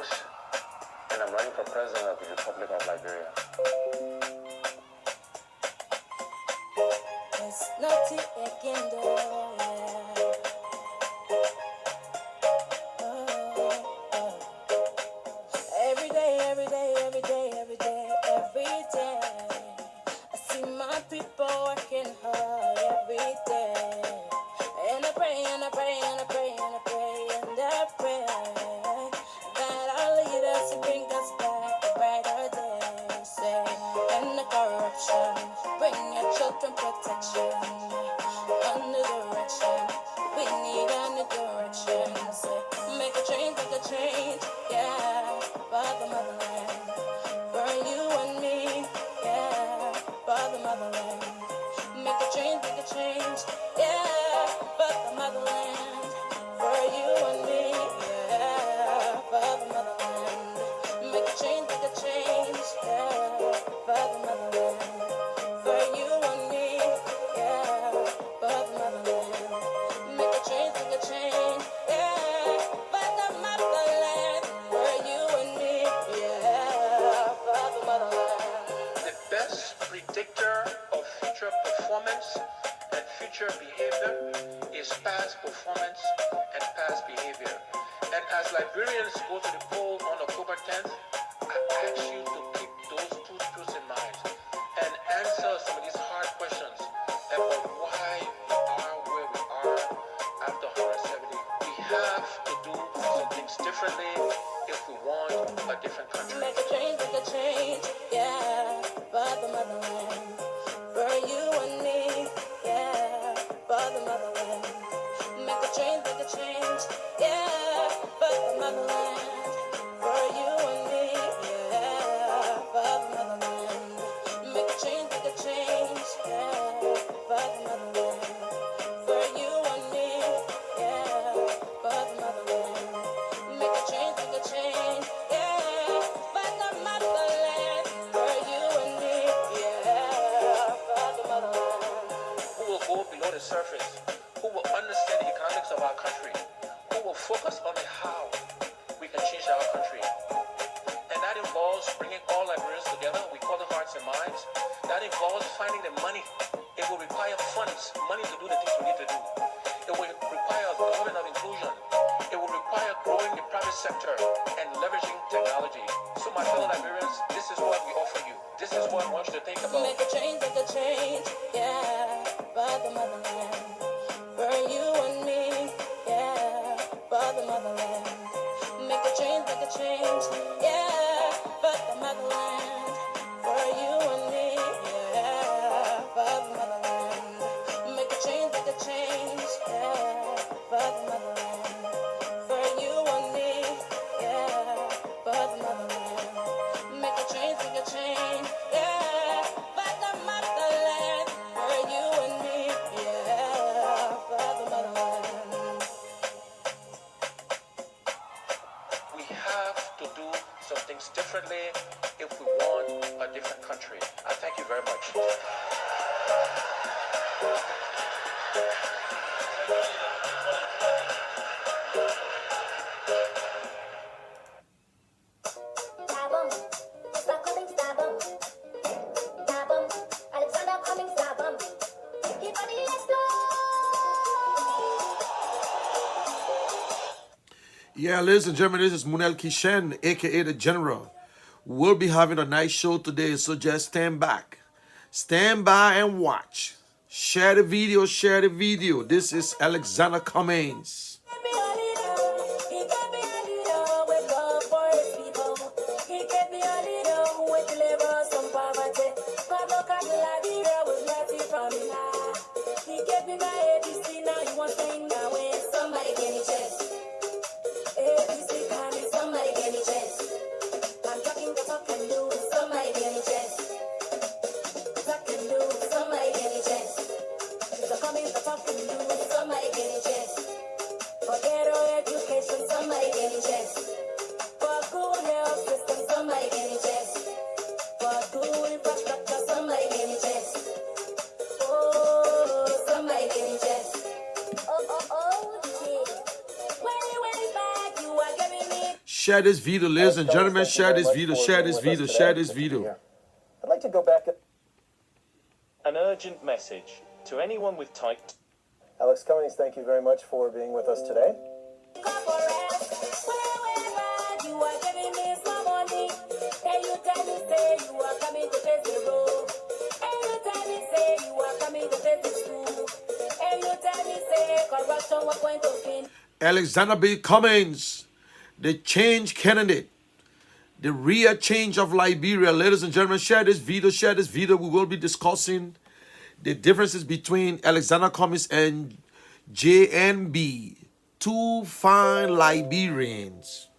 Bush, and I'm running for president of the Republic of Liberia. It's not again, every day, every day, every day, every day, every day. I see my people working hard every day. And I pray, and I pray, and I pray, and I pray, and I pray that our leaders will bring us back a brighter day. Say, and the corruption, bring your children protection. Under direction, we need a new direction. Say, make a change, yeah, for the motherland, for you and me, yeah, for the motherland. Make a change, yeah, for the motherland, for you and me, yeah, for the motherland. Make a change, yeah, for the motherland, for you and me, yeah, for the motherland. Make a change, yeah, for the motherland, for you and me, yeah, for the motherland. The best predictor of future performance and future behavior is past performance and past behavior. And as Liberians go to the poll on October 10th, I ask you to keep those two truths in mind and answer some of these hard questions about why we are where we are after 170. We have to do some things differently if we want a different country. Make a change, yeah, for the motherland, for you and me, yeah, for the motherland. Make a change, yeah, for the motherland, for you and me, yeah, for the motherland. Make a change, yeah, for the motherland, for you and me, yeah, for the motherland. Make a change, yeah, for the motherland, for you and me, yeah, for the motherland. Who will go below the surface, who will understand the economics of our country, who will focus on the how we can change our country. And that involves bringing all Liberians together. We call it hearts and minds. That involves finding the money. It will require funds, money to do the things we need to do. It will require a government of inclusion. It will require growing the private sector and leveraging technology. So my fellow Liberians, this is what we offer you. This is what I want you to think about. Make a change, yeah, for the motherland, for you and me, yeah, for the motherland. Make a change, yeah, for the motherland, for you and me, yeah, for the motherland. Make a change, yeah, for the motherland, for you and me, yeah, for the motherland. Make a change, yeah, for the motherland, for you and me, yeah, for the motherland. We have to do some things differently if we want a different country. I thank you very much. Alexander coming, let's go. Yeah, ladies and gentlemen, this is Munel Kishen, aka the General. We'll be having a nice show today, so just stand back. Stand by and watch. Share the video, share the video. This is Alexander Cummings. Somebody give me chance. ABC coming, somebody give me chance. I'm talking the talk and do, somebody give me chance. Talk and do, somebody give me chance. So coming the talk and do, somebody give me chance. For better education, somebody give me chance. For good health system, somebody give me chance. For good infrastructure, somebody give me chance. Oh, somebody give me chance. Oh, gee. Way back, you are giving me Share this video, ladies and gentlemen. Share this video, share this video, share this video. I'd like to go back. An urgent message to anyone with type. Alex Cummings, thank you very much for being with us today. Alexander B. Cummings, the change candidate, the real change of Liberia. Ladies and gentlemen, share this video, share this video. We will be discussing the differences between Alexander Cummings and JNB, two fine Liberians.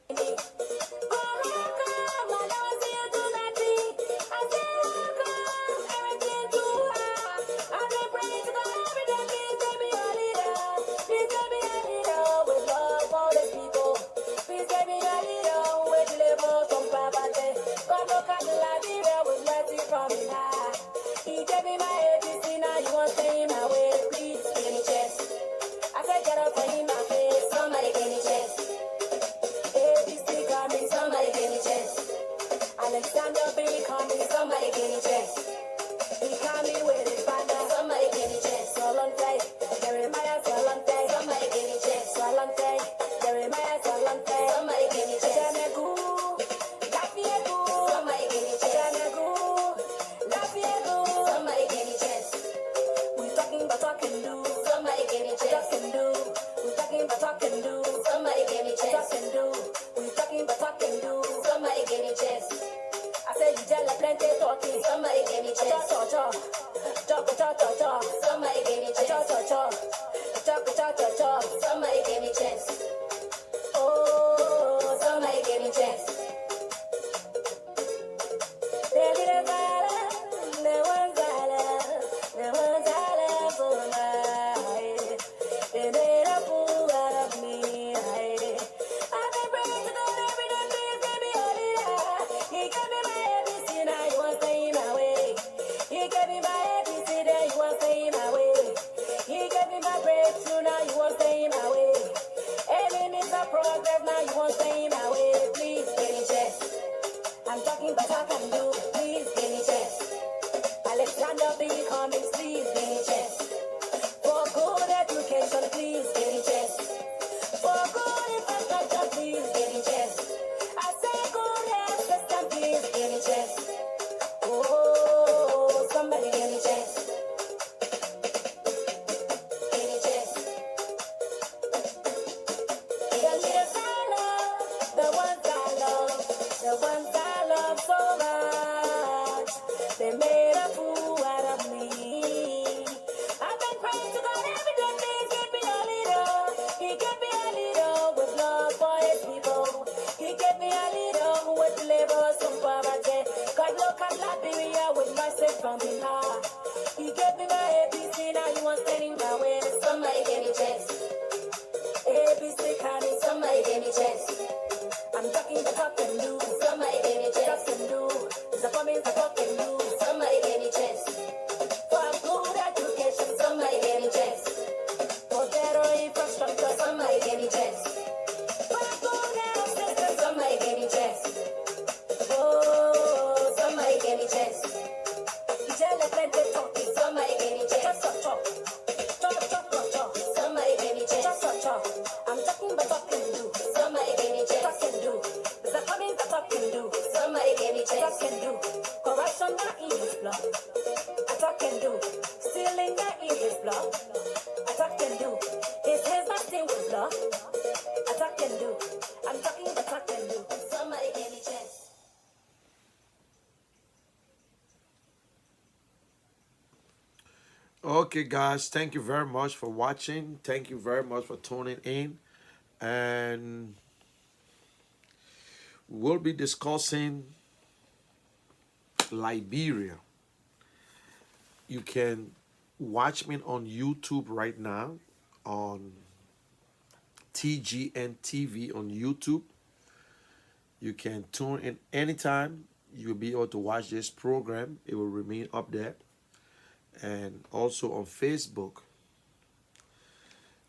Alexander B. Cummings, somebody give me chest. He coming with his partner, somebody give me chest. Solante, Jeremiah Solante, somebody give me chest. Solante, Jeremiah Solante, somebody give me chest. Janegu, Lafiegu, somebody give me chest. Janegu, Lafiegu, somebody give me chest. We talking about talking do, somebody give me chest. Talking do, we talking about talking do, somebody give me chest. Talking do, we talking about talking do, somebody give me chest. I said you tell a plenty talking. Somebody give me chest. Talk. Somebody give me chest. Talk. Somebody give me chest. Oh, somebody give me chest. Baby, the one's silent for night. They made a fool out of me. I've been praying to God every day, please give me all it I. He gave me my ABC, now you want to stay my way. He gave me my ABC, now you want to stay my way. He gave me my breakthrough, now you want to stay my way. Enemies of progress, now you want to stay my way. Please give me chest. I'm talking but I can do. Please give me chest. Alexander B. Cummings, please give me chest. For good education, please give me chest. For good infrastructure, please give me chest. I say good health system, please give me chest. Oh, somebody give me chest. Give me chest. The leaders I love, the ones I love so much, they made a fool out of me. I've been praying to God every day, please give me a leader. He gave me a leader with love for his people. He gave me a leader who would deliver us from poverty. God look at Liberia with mercy from his heart. He gave me my ABC, now you want standing my way. Somebody give me chest. ABC County, somebody give me chest. I'm talking the talk and do. Somebody give me chest. Talk and do. The comments are talk and do. Somebody give me chest. For good education, somebody give me chest. For better infrastructure, somebody give me chest. For good health system, somebody give me chest. Oh, somebody give me chest. You tell the plenty talking, somebody give me chest. Talk. Somebody give me chest. Talk. I'm talking but talk and do. Somebody give me chest. Talk and do. There's a coming to talk and do. Somebody give me chest. Talk and do. Corruption not in his blood. I talk and do. Stealing not in his blood. I talk and do. His hands not stained with blood. I talk and do. I'm talking but talk and do. Somebody give me chest. Okay, guys, thank you very much for watching. Thank you very much for tuning in. And we'll be discussing Liberia. You can watch me on YouTube right now on TGN TV on YouTube. You can tune in anytime. You'll be able to watch this program. It will remain up there. And also on Facebook.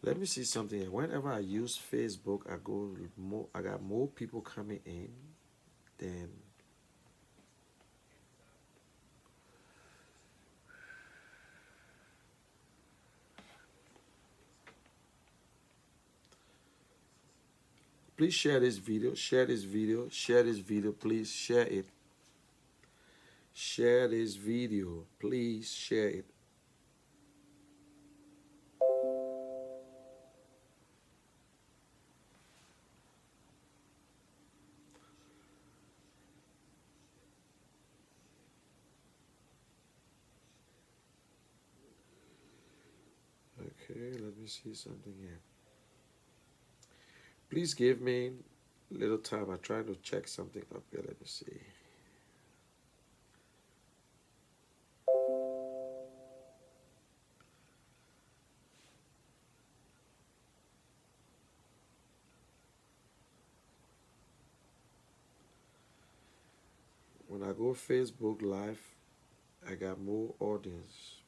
Let me see something here. Whenever I use Facebook, I got more people coming in than please share this video, share this video, share this video, please share it. Share this video, please share it. Okay, let me see something here. Please give me a little time. I'm trying to check something up here. Let me see. When I go Facebook Live, I got more audience.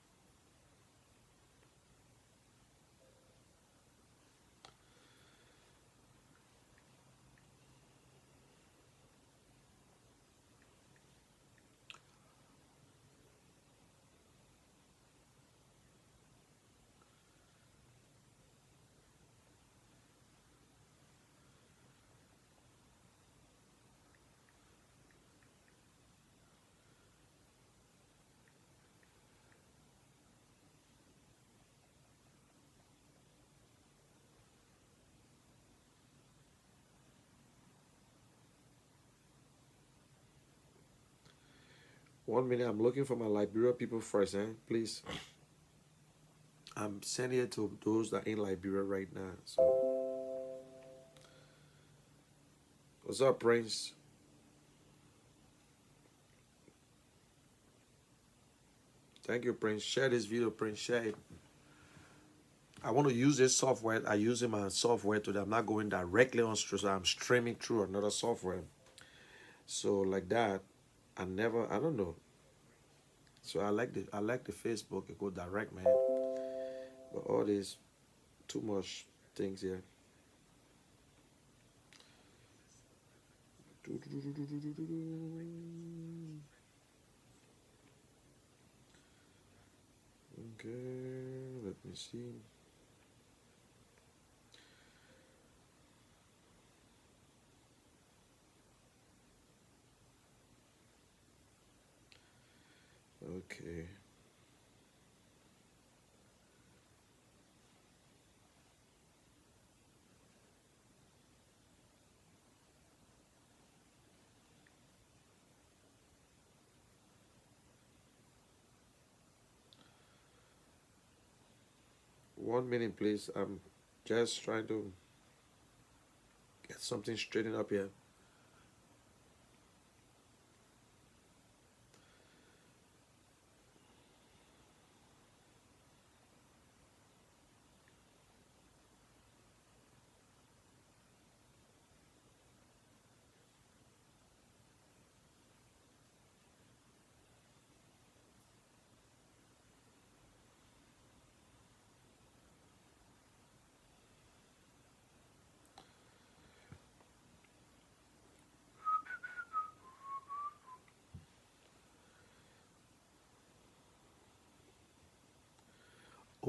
One minute, I'm looking for my Liberia people first, please. I'm sending it to those that in Liberia right now. So, what's up, Prince? Thank you, Prince. Share this video, Prince. Share it. I want to use this software. I use my software today. I'm not going directly on stream, so I'm streaming through another software. So like that, I don't know. So I like the Facebook. It go direct, man. But all these too much things here. Okay, let me see. Okay. One minute, please. I'm just trying to get something straightened up here.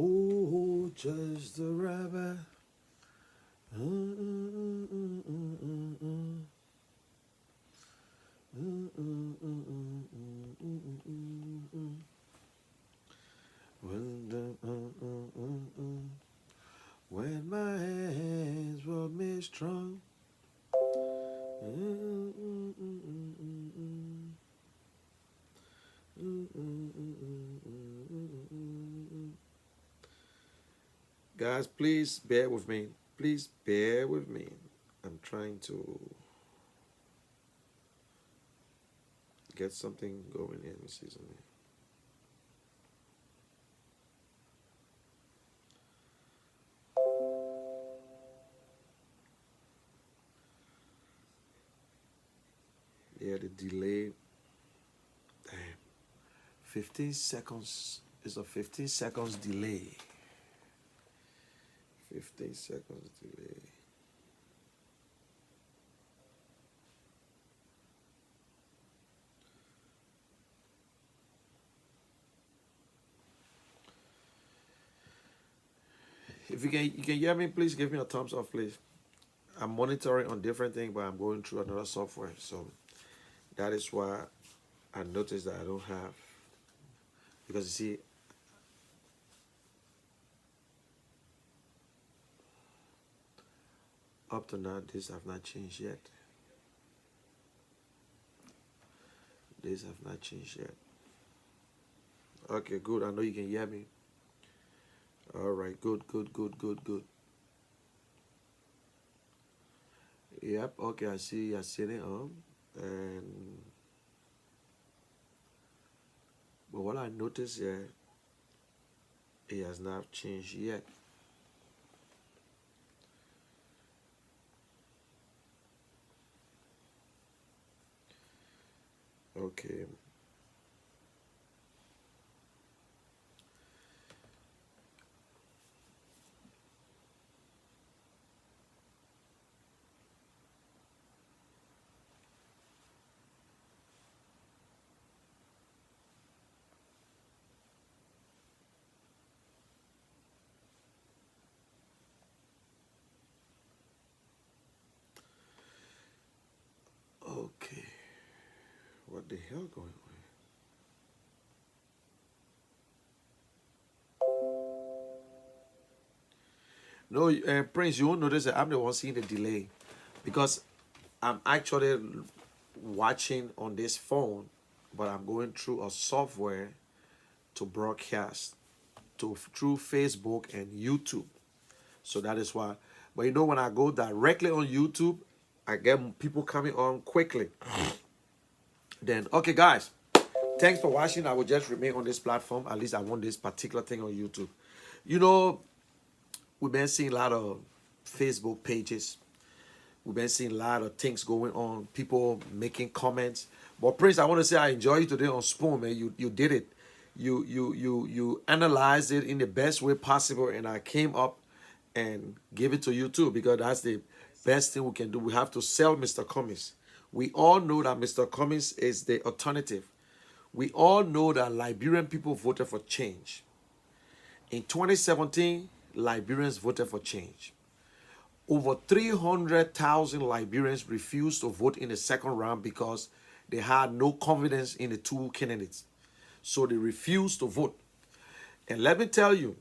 Oh, just the rabbit. When my hands were made strong. Guys, please bear with me. Please bear with me. I'm trying to get something going here. Let me see something. Yeah, the delay. Damn. 15 seconds is a 15 seconds delay. 15 seconds delay. If you can hear me, please give me a thumbs up, please. I'm monitoring on different things, but I'm going through another software, so that is why I noticed that I don't have, because you see, up to now, this have not changed yet. This have not changed yet. Okay, good. I know you can hear me. All right, good. Yep, okay, I see you're sitting on. And but what I noticed here, it has not changed yet. Okay. Okay. What the hell going on? No, Prince, you won't notice that I'm the one seeing the delay because I'm actually watching on this phone, but I'm going through a software to broadcast through Facebook and YouTube. So that is why. But you know, when I go directly on YouTube, I get people coming on quickly. Then, okay, guys, thanks for watching. I will just remain on this platform. At least I want this particular thing on YouTube. You know, we've been seeing a lot of Facebook pages. We've been seeing a lot of things going on. People making comments. But Prince, I want to say I enjoy you today on Spoon, man. You did it. You analyzed it in the best way possible, and I came up and gave it to you too, because that's the best thing we can do. We have to sell Mr. Cummings. We all know that Mr. Cummings is the alternative. We all know that Liberian people voted for change. In 2017, Liberians voted for change. Over 300,000 Liberians refused to vote in the second round because they had no confidence in the two candidates. So they refused to vote. And let me tell you,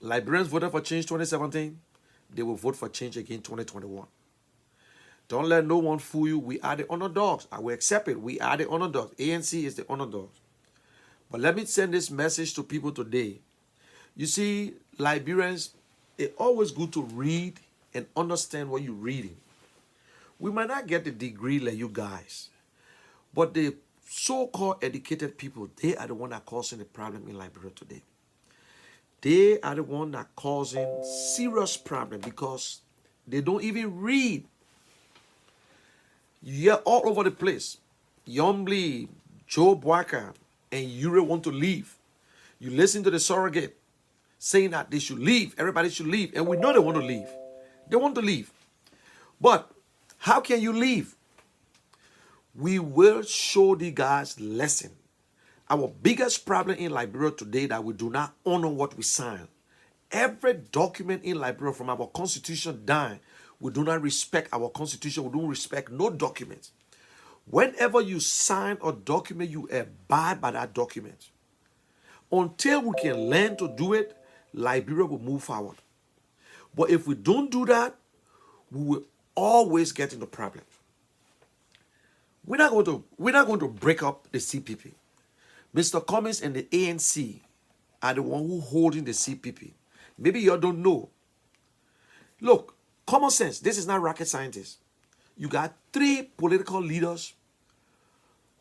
Liberians voted for change 2017. They will vote for change again 2021. Don't let no one fool you. We are the underdogs. I will accept it. We are the underdogs. ANC is the underdogs. But let me send this message to people today. You see, Liberians, it's always good to read and understand what you're reading. We might not get the degree like you guys, but the so-called educated people, they are the one that are causing the problem in Liberia today. They are the one that are causing serious problem because they don't even read. You hear all over the place. Yombly, Joe Boyka, and Ure want to leave. You listen to the surrogate saying that they should leave. Everybody should leave. And we know they want to leave. They want to leave. But how can you leave? We will show the guys lesson. Our biggest problem in Liberia today that we do not honor what we sign. Every document in Liberia from our constitution down, we do not respect our constitution. We don't respect no documents. Whenever you sign a document, you abide by that document. Until we can learn to do it, Liberia will move forward. But if we don't do that, we will always get into problems. We're not going to break up the CPP. Mr. Cummings and the ANC are the one who holding the CPP. Maybe you don't know. Look, common sense. This is not rocket scientists. You got 3 political leaders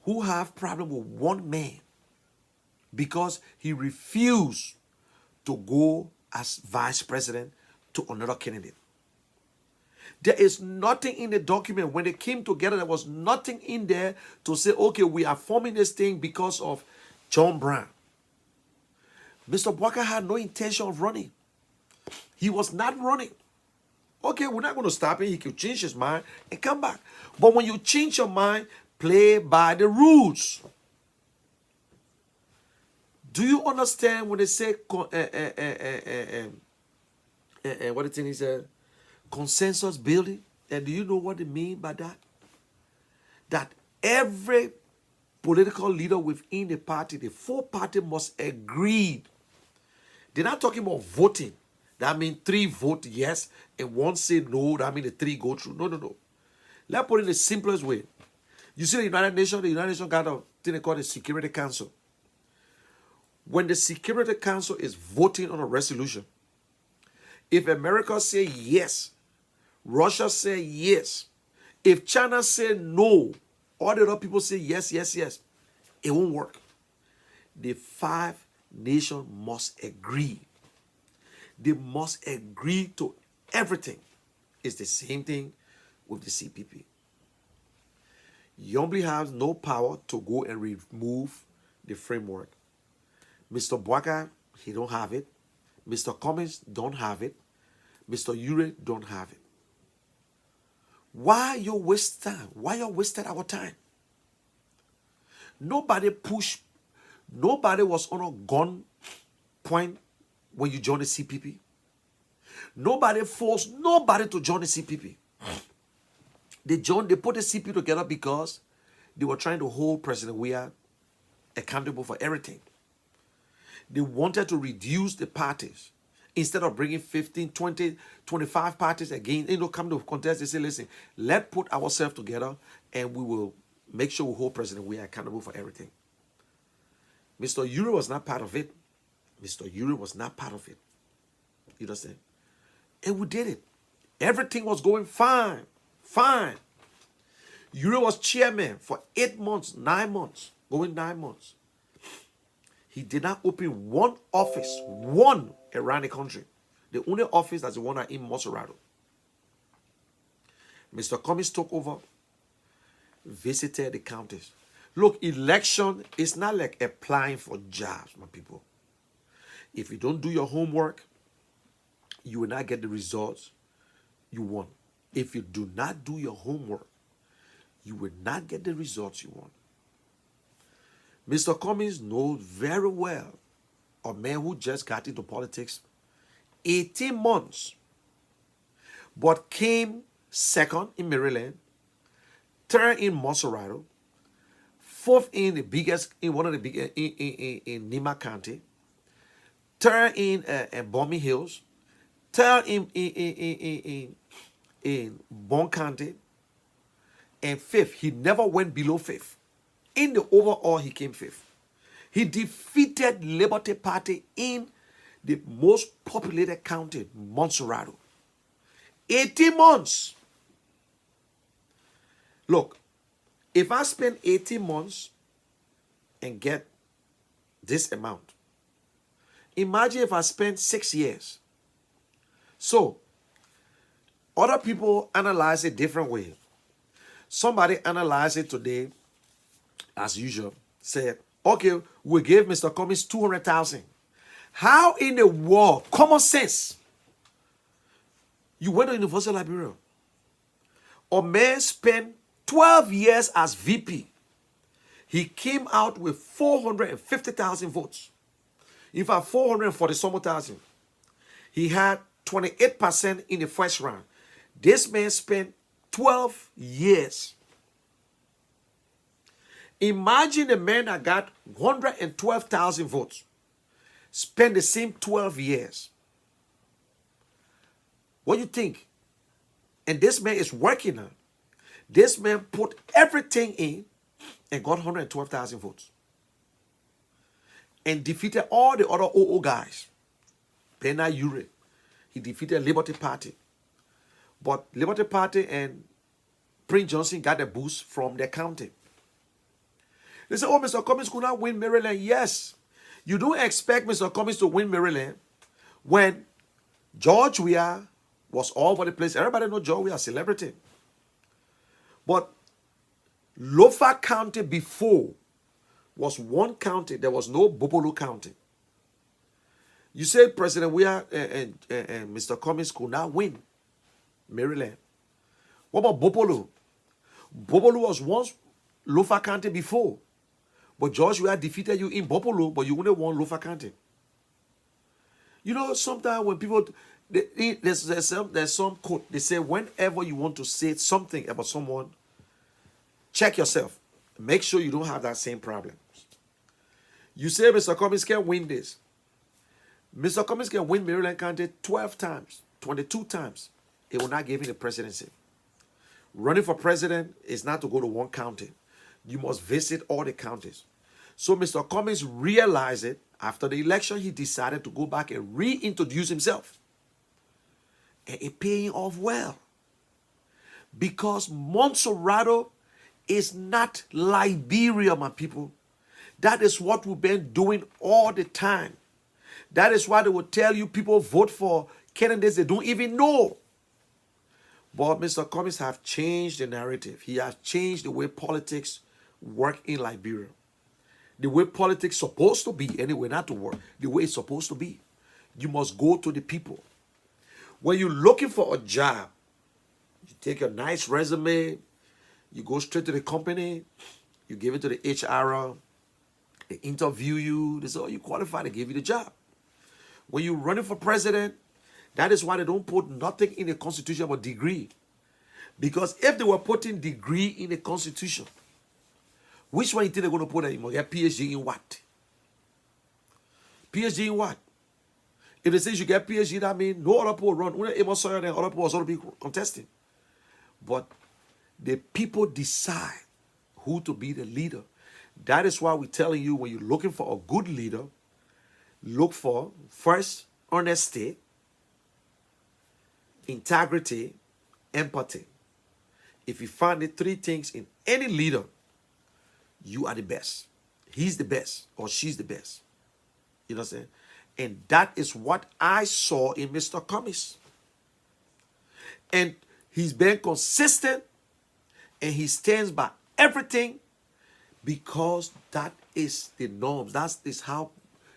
who have problem with one man because he refused to go as vice president to another candidate. There is nothing in the document. When they came together, there was nothing in there to say, okay, we are forming this thing because of John Brown. Mr. Boyka had no intention of running. He was not running. Okay, we're not going to stop him. He could change his mind and come back. But when you change your mind, play by the rules. Do you understand when they say what the thing is consensus building? And do you know what they mean by that? That every political leader within the party, the four party must agree. They're not talking about voting. That means 3 vote yes and 1 say no. That means the 3 go through. No. Let's put it in the simplest way. You see the United Nations got a thing they call the Security Council. When the Security Council is voting on a resolution, if America say yes, Russia say yes, if China say no, all the other people say yes, it won't work. The 5 nations must agree. They must agree to everything. It's the same thing with the CPP. Yombly has no power to go and remove the framework. Mr. Boakai, he don't have it. Mr. Cummings don't have it. Mr. Ure don't have it. Why you waste time? Why you wasted our time? Nobody was on a gun point when you join the CPP. Nobody forced nobody to join the CPP. They put the CPP together because they were trying to hold President Weah accountable for everything. They wanted to reduce the parties. Instead of bringing 15, 20, 25 parties again, come to contest, they say, listen, let's put ourselves together and we will make sure we hold President Weah accountable for everything. Mr. Ure was not part of it. Mr. Ure was not part of it. You understand? And we did it. Everything was going fine. Fine. Ure was chairman for 8 months, 9 months, going 9 months. He did not open one office, one around the country. The only office that's the one in Montserrat. Mr. Cummings took over, visited the counties. Look, election is not like applying for jobs, my people. If you don't do your homework, you will not get the results you want. If you do not do your homework, you will not get the results you want. Mr. Cummings knows very well a man who just got into politics 18 months, but came second in Maryland, third in Montserrat, fourth in the biggest, in one of the biggest, in Nima County, third in Bombay Hills, third in Bon County, and fifth. He never went below fifth. In the overall, he came fifth. He defeated Liberty Party in the most populated county, Montserrat. 18 months. Look, if I spend 18 months and get this amount, imagine if I spend 6 years. So, other people analyze it different way. Somebody analyzed it today, as usual, said, okay, we gave Mr. Cummings 200,000. How in the world, common sense, you went to University of Liberia, a man spent 12 years as VP. He came out with 450,000 votes. In fact, 440,000. He had 28% in the first round. This man spent 12 years. Imagine a man that got 112,000 votes, spent the same 12 years. What do you think? And this man is working now. This man put everything in and got 112,000 votes. And defeated all the other OO guys. Bernard Ure. He defeated Liberty Party. But Liberty Party and Prince Johnson got a boost from the county. They say, oh, Mr. Cummings could not win Maryland. Yes. You don't expect Mr. Cummings to win Maryland when George Weah was all over the place. Everybody knows George Weah, a celebrity. But Lofa County before was one county. There was no Bopolo County. You say President Weah and Mr. Cummings could not win Maryland. What about Bopolo? Bopolo was once Lofa County before. But George Weah defeated you in Bopolo, but you wouldn't won Lofa County. You know, sometimes when people, there's some quote, they say whenever you want to say something about someone, check yourself. Make sure you don't have that same problem. You say Mr. Cummings can win this. Mr. Cummings can win Maryland County 12 times, 22 times. It will not give him the presidency. Running for president is not to go to one county. You must visit all the counties. So Mr. Cummings realized it. After the election, he decided to go back and reintroduce himself. And it paying off well. Because Montserrado is not Liberia, my people. That is what we've been doing all the time. That is why they will tell you people vote for candidates they don't even know. But Mr. Cummings have changed the narrative. He has changed the way politics work in Liberia. The way politics supposed to be, anyway, not to work. The way it's supposed to be. You must go to the people. When you're looking for a job, you take a nice resume, you go straight to the company, you give it to the HR, they interview you, they say, oh, you qualify, they give you the job. When you're running for president, that is why they don't put nothing in the Constitution but degree. Because if they were putting degree in the Constitution, which one you think they're going to put? You must get PhD in what? PhD in what? If they say you get PhD, that means no other people run. Only Amos Sawyer and other people also be contesting. But the people decide who to be the leader. That is why we're telling you, when you're looking for a good leader, look for first honesty, integrity, empathy. If you find the three things in any leader, you are the best. He's the best or she's the best. You know what I'm saying? And that is what I saw in Mr. Cummings. And he's been consistent and he stands by everything because that is the norms. That is how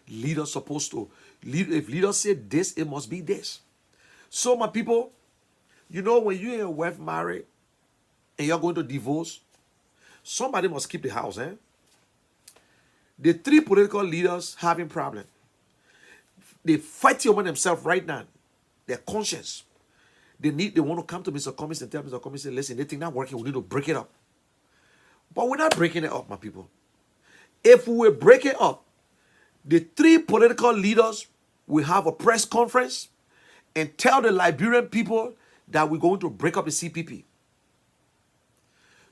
leaders supposed to lead. If leaders say this, it must be this. So my people, you know, when you and your wife married and you're going to divorce, somebody must keep the house, eh? The three political leaders having problem. They fight among themselves right now. Their conscience. They want to come to Mr. Cummings and tell Mr. Cummings, listen, they think not working, we need to break it up. But we're not breaking it up, my people. If we were breaking it up, the three political leaders will have a press conference and tell the Liberian people that we're going to break up the CPP.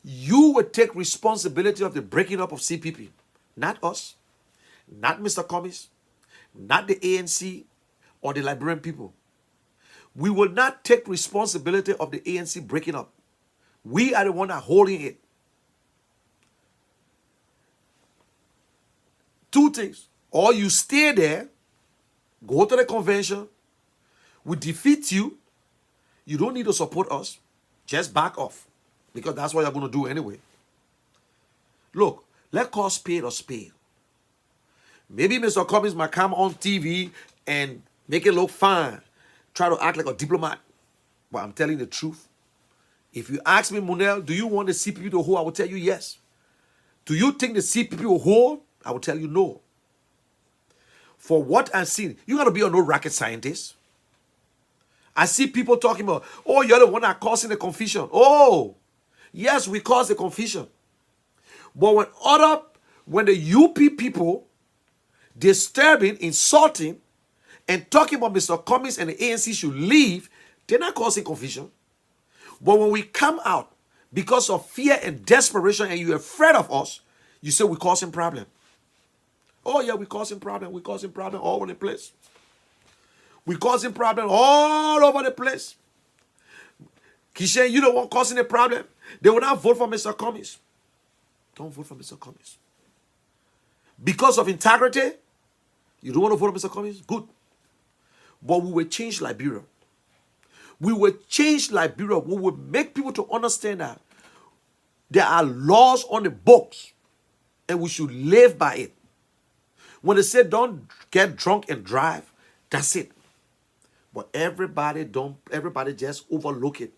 You will take responsibility of the breaking up of CPP. Not us, not Mr. Cummings, not the ANC or the Liberian people. We will not take responsibility of the ANC breaking up. We are the one that are holding it. Two things. Or you stay there, go to the convention, we defeat you, you don't need to support us, just back off. Because that's what you're going to do anyway. Look, let's call spade a spade. Maybe Mr. Cummings might come on TV and make it look fine. Try to act like a diplomat. But I'm telling the truth. If you ask me, Munel, do you want the CPP to hold? I will tell you yes. Do you think the CPP will hold? I will tell you no. For what I've seen, you got to be a no rocket scientist. I see people talking about, oh, you're the one that causing the confusion. Oh, yes, we caused the confusion. But when the UP people disturbing, insulting, and talking about Mr. Cummings and the ANC should leave, they're not causing confusion. But when we come out because of fear and desperation and you're afraid of us, you say we're causing problem. Oh yeah, we're causing problem. We're causing problem all over the place. We're causing problem all over the place. Kishen, you don't want causing a problem. They will not vote for Mr. Cummings. Don't vote for Mr. Cummings. Because of integrity, you don't want to vote for Mr. Cummings? Good. But we will change Liberia. We will change Liberia. We will make people to understand that there are laws on the books and we should live by it. When they say don't get drunk and drive, That's it. But everybody just overlook it.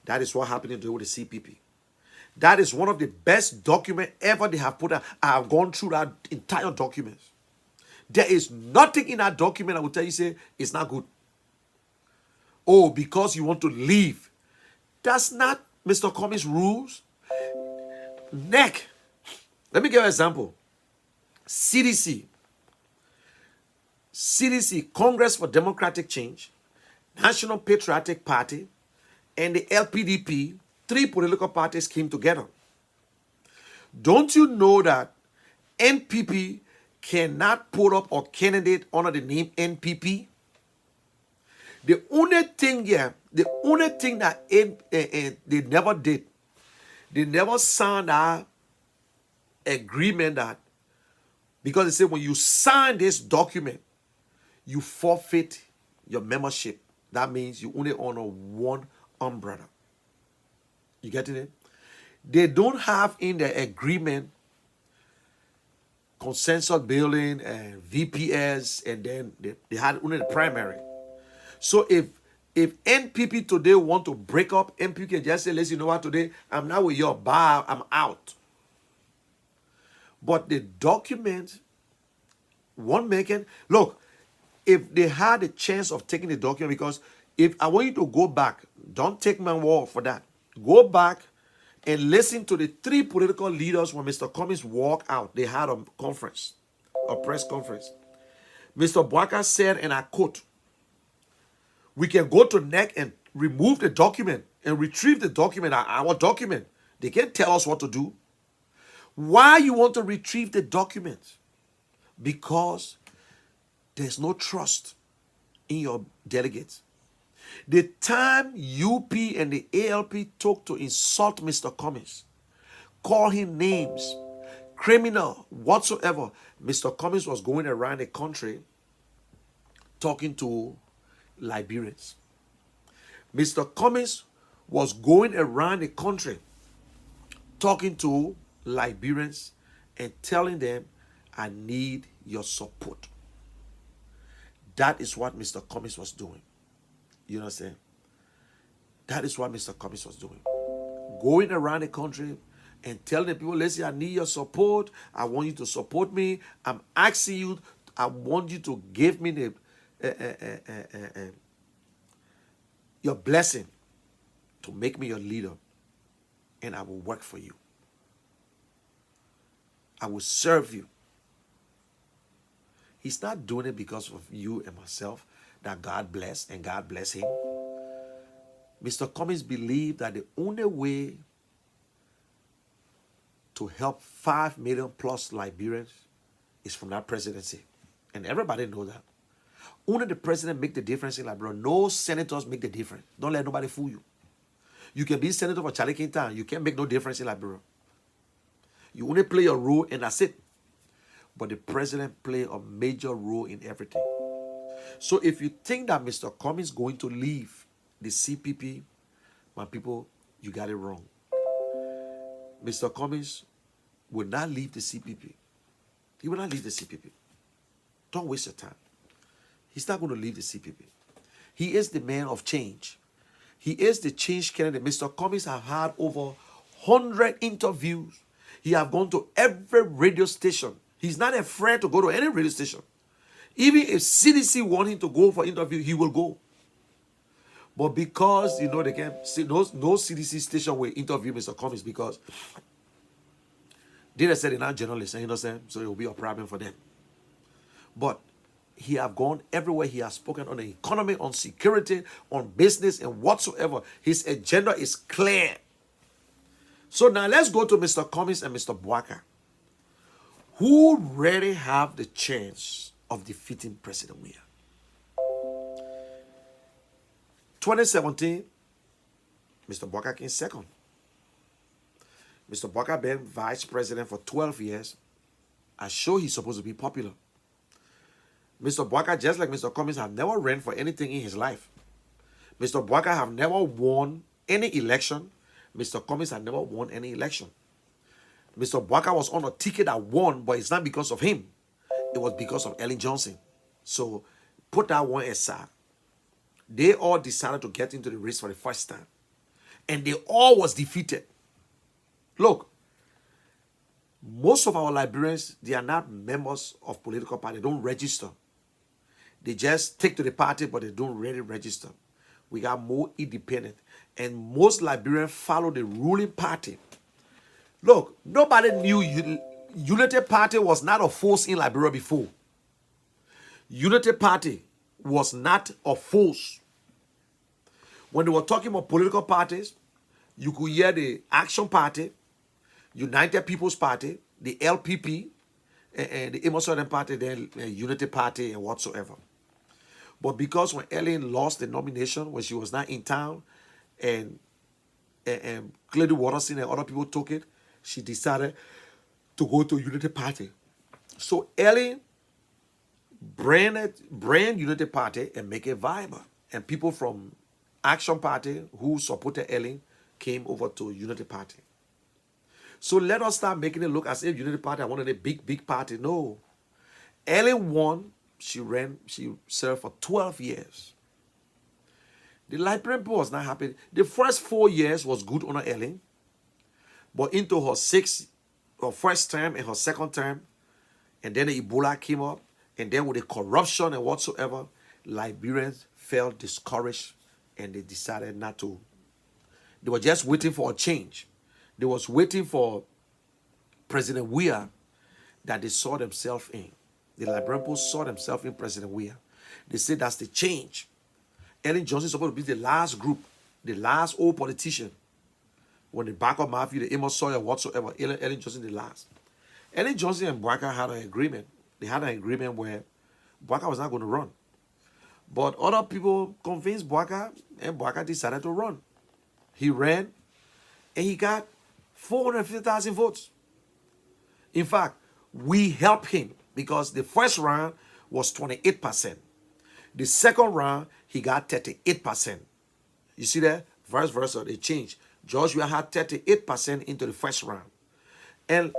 That is what happened today with the CPP. That is one of the best documents ever they have put out. I have gone through that entire document. There is nothing in that document I will tell you, say, it's not good. Oh, because you want to leave. That's not Mr. Cummings' rules. NEC. Let me give you an example. CDC, Congress for Democratic Change, National Patriotic Party, and the LPDP, 3 political parties came together. Don't you know that NPP cannot put up a candidate under the name NPP? The only thing that they never did, they never signed that agreement that, because they say when you sign this document, you forfeit your membership. That means you only honor one umbrella. You getting it? They don't have in the agreement consensus building and VPS, and then they had only the primary. So if NPP today want to break up, NPP can just say, listen, you know what, today I'm not with your bar, I'm out. But the document won't make it. Look, if they had a chance of taking the document, because if I want you to go back, don't take my word for that. Go back and listen to the 3 political leaders when Mr. Cummings walked out. They had a conference, a press conference. Mr. Bwaka said, and I quote, we can go to NEC and remove the document and retrieve the document, our document. They can't tell us what to do. Why you want to retrieve the document? Because there's no trust in your delegates. The time UP and the ALP took to insult Mr. Cummings, call him names, criminal, whatsoever, Mr. Cummings was going around the country talking to Liberians. Mr. Cummings was going around the country talking to Liberians and telling them, I need your support. That is what Mr. Cummings was doing. You know what I'm saying? That is what Mr. Cummings was doing. Going around the country and telling the people, listen, I need your support. I want you to support me. I'm asking you, I want you to give me the your blessing to make me your leader, and I will work for you. I will serve you. He's not doing it because of you and myself that God blessed and God bless him. Mr. Cummings believed that the only way to help 5 million plus Liberians is from that presidency. And everybody knows that. Only the president make the difference in Liberia. No senators make the difference. Don't let nobody fool you. You can be senator for Charlie Kintan. You can't make no difference in Liberia. You only play your role and that's it. But the president play a major role in everything. So if you think that Mr. Cummings is going to leave the CPP, my people, you got it wrong. Mr. Cummings will not leave the CPP. He will not leave the CPP. Don't waste your time. He's not going to leave the CPP. He is the man of change. He is the change candidate. Mr. Cummings have had over 100 interviews. He have gone to every radio station. He's not afraid to go to any radio station. Even if CDC want him to go for interview, he will go. But because, you know, they can't see, no CDC station will interview Mr. Cummings because they said they're not journalists, you know what I'm saying? So it will be a problem for them. But he have gone everywhere. He has spoken on the economy, on security, on business, and whatsoever. His agenda is clear. So now let's go to Mr. Cummings and Mr. Bwaka, who really have the chance of defeating President Weah. 2017, Mr. Bwaka came second. Mr. Bwaka been vice president for 12 years. I sure he's supposed to be popular. Mr. Bwaka, just like Mr. Cummings, have never ran for anything in his life. Mr. Bwaka have never won any election. Mr. Cummings have never won any election. Mr. Bwaka was on a ticket that won, but it's not because of him. It was because of Ellen Johnson. So put that one aside. They all decided to get into the race for the first time. And they all was defeated. Look, most of our Liberians, they are not members of political party. They don't register. They just take to the party, but they don't really register. We got more independent. And most Liberians follow the ruling party. Look, nobody knew Unity Party was not a force in Liberia before. Unity Party was not a force. When they were talking about political parties, you could hear the Action Party, United People's Party, the LPP, and the Amos Southern Party, then Unity Party, and whatsoever. But because when Ellen lost the nomination, when she was not in town, and Clady Watterson and other people took it, she decided to go to Unity Party. So Ellen brand Unity Party and make it viable. And people from Action Party who supported Ellen came over to Unity Party. So let us start making it look as if Unity Party wanted a big party. No. Ellen won. She served for 12 years. The Liberian people was not happy. The first 4 years was good under Ellen. But into her first term and her second term, and then the Ebola came up, and then with the corruption and whatsoever, Liberians felt discouraged and they decided not to. They were just waiting for a change. They was waiting for President Weah that they saw themselves in. The Liberian people saw themselves in President Weah. They said that's the change. Ellen Johnson is supposed to be the last group, the last old politician. When the back of Matthew, the Amos Sawyer, whatsoever, Ellen Johnson the last. Ellen Johnson and Bwaka had an agreement. They had an agreement where Bwaka was not going to run. But other people convinced Bwaka, and Bwaka decided to run. He ran, and he got 450,000 votes. In fact, we helped him because the first round was 28%. The second round, he got 38%. You see that? Vice versa, they changed. Joshua had 38% into the first round. And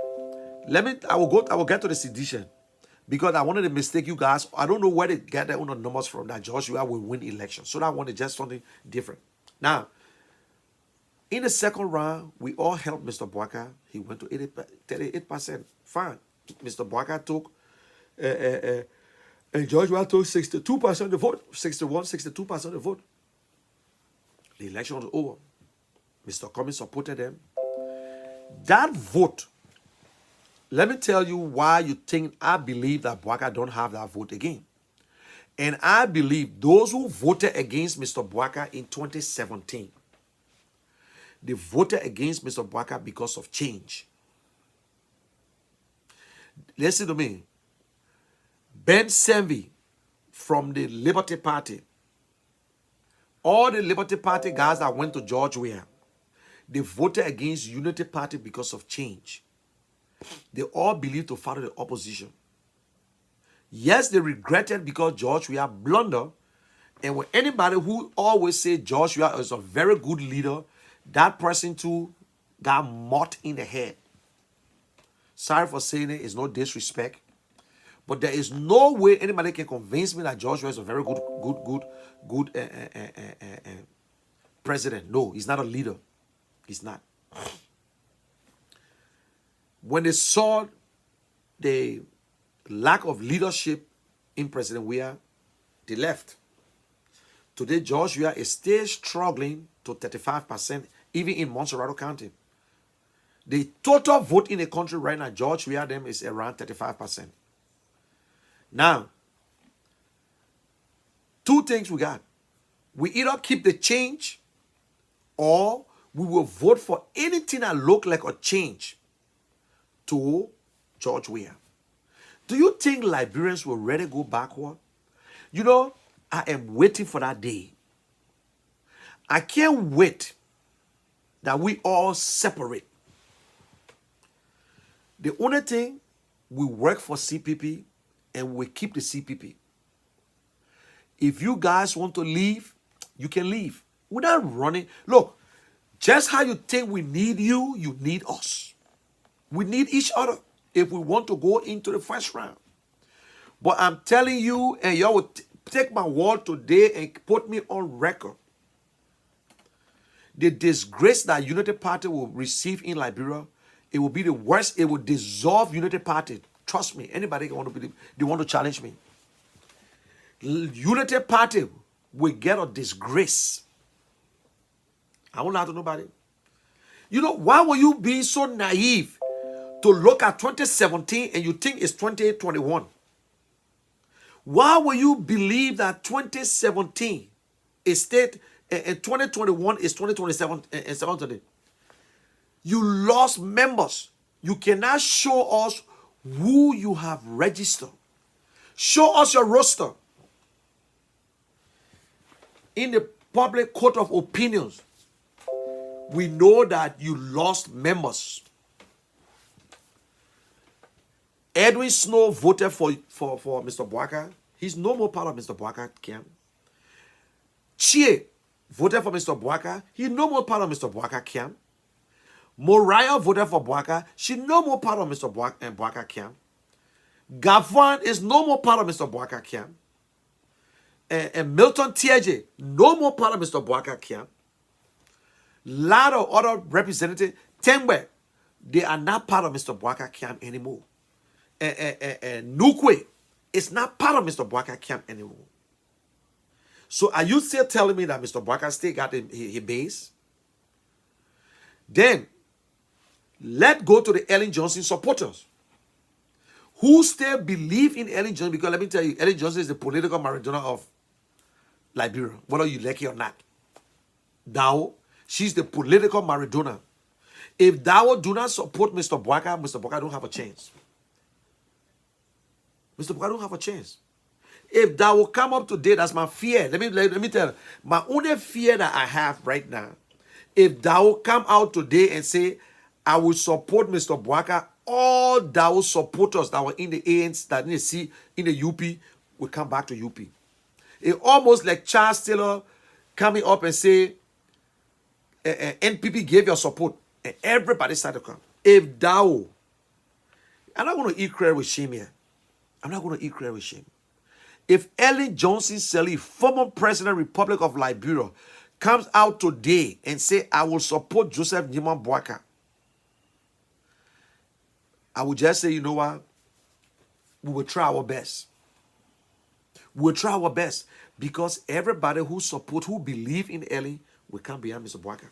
I will get to the sedition. Because I wanted to mistake you guys. I don't know where they get their own numbers from that Joshua will win election. So I wanted just something different. Now, in the second round, we all helped Mr. Bwaka. He went to 38%. Fine. Mr. Bwaka took, and Joshua took 62% of the vote. 62% of the vote. The election was over. Mr. Cummings supported them. That vote, let me tell you why you think I believe that Bwaka don't have that vote again. And I believe those who voted against Mr. Bwaka in 2017, they voted against Mr. Bwaka because of change. Listen to me. Ben Senvi from the Liberty Party, all the Liberty Party guys that went to George Weah, they voted against Unity Party because of change. They all believed to follow the opposition. Yes, they regretted because George Weah blundered. And when anybody who always say George Weah is a very good leader, that person too got mocked in the head. Sorry for saying it, it's no disrespect. But there is no way anybody can convince me that George Weah is a very good president. No, he's not a leader. He's not. When they saw the lack of leadership in President Weah, they left. Today, George Weah is still struggling to 35%, even in Montserrat County. The total vote in the country right now, George Weah them is around 35%. Now, two things we got. We either keep the change or we will vote for anything that look like a change to George Weah. Do you think Liberians will really go backward? You know, I am waiting for that day. I can't wait that we all separate. The only thing, we work for CPP and we keep the CPP. If you guys want to leave, you can leave. Without running. Look, just how you think we need you, you need us. We need each other if we want to go into the first round. But I'm telling you, and y'all will take my word today and put me on record. The disgrace that Unity Party will receive in Liberia, it will be the worst. It will dissolve Unity Party. Trust me. Anybody can want to believe, they want to challenge me. Unity Party will get a disgrace. I won't lie to nobody. You know, why will you be so naive to look at 2017 and you think it's 2021? Why will you believe that 2017 is state and 2021 is 2027 and 720? You lost members. You cannot show us who you have registered. Show us your roster. In the public court of opinions, we know that you lost members. Edwin Snow voted for Mr. Boaka. He's no more part of Mr. Boaka camp. Chie voted for Mr. Boaka. He's no more part of Mr. Boaka camp. Moriah voted for Boaka. She's no more part of Mr. Boaka camp. Gavon is no more part of Mr. Boaka camp. And Milton Tiaje, no more part of Mr. Boaka camp. Lot of other representatives, Tengwe, they are not part of Mr. Boaka camp anymore. And Nukwe is not part of Mr. Boaka camp anymore. So are you still telling me that Mr. Boaka still got his base? Then, let's go to the Ellen Johnson supporters who still believe in Ellen Johnson, because let me tell you, Ellen Johnson is the political Maradona of Liberia, whether you like it or not. Dao, she's the political Maradona. If Dao do not support Mr. Boaka don't have a chance. Mr. Boaka don't have a chance. If that will come up today, that's my fear. Let me tell you, my only fear that I have right now, if that will come out today and say, I will support Mr. Boaka, all Dao supporters that were in the ANC, that in the C, in the UP, will come back to UP. It almost like Charles Taylor coming up and say, NPP gave your support, and everybody started to come. If Dao, I'm not going to eat credit with shame here. I'm not going to eat credit with shame. If Ellen Johnson Sirleaf, former president of the Republic of Liberia, comes out today and say, I will support Joseph Nyeman Boaka, I would just say, you know what? We will try our best. We will try our best, because everybody who support, who believe in Ellen, will come behind Mr. Boaka.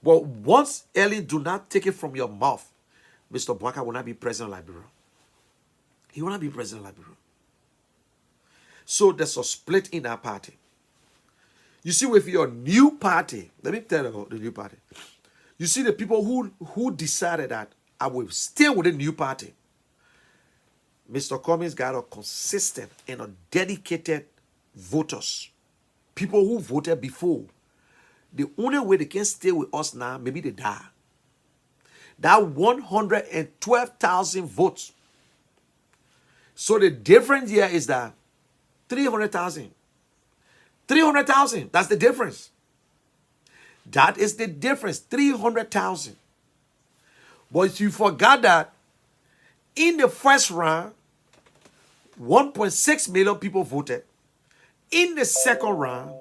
But once Ellen do not take it from your mouth, Mr. Boaka will not be president of Liberia. He will not be president of Liberia. So there's a split in our party. You see, with your new party, let me tell you about the new party. You see, the people who decided that I will stay with the new party. Mr. Cummings got a consistent and a dedicated voters. People who voted before. The only way they can stay with us now, maybe they die. That 112,000 votes. So the difference here is that 300,000. 300,000. That's the difference. That is the difference. 300,000. But you forgot that in the first round, 1.6 million people voted. In the second round,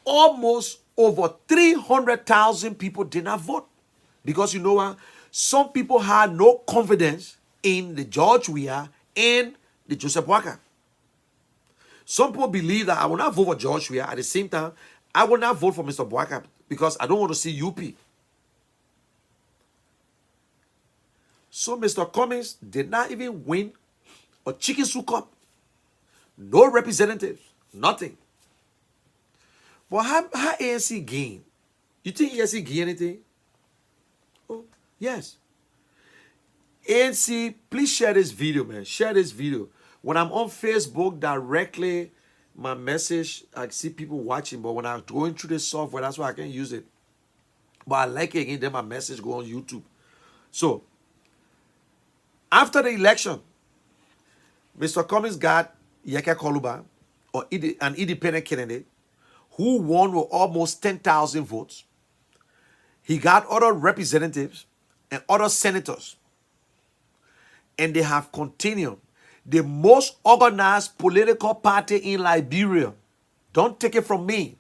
almost over 300,000 people did not vote. Because you know what? Some people had no confidence in the George Weah and the Joseph Boaka. Some people believe that I will not vote for George Weah. At the same time, I will not vote for Mr. Boaka because I don't want to see UP. So Mr. Cummings did not even win a chicken soup cup. No representatives. Nothing. But how ANC gain? You think ANC gain anything? Oh, yes. ANC, please share this video, man. Share this video. When I'm on Facebook directly, my message, I see people watching, but when I'm going through the software, that's why I can't use it. But I like it again, then my message go on YouTube. So, after the election, Mr. Cummings got Yeke Koluba, or an independent candidate, who won with almost 10,000 votes. He got other representatives and other senators. And they have continued. the most organized political party in Liberia. Don't take it from me.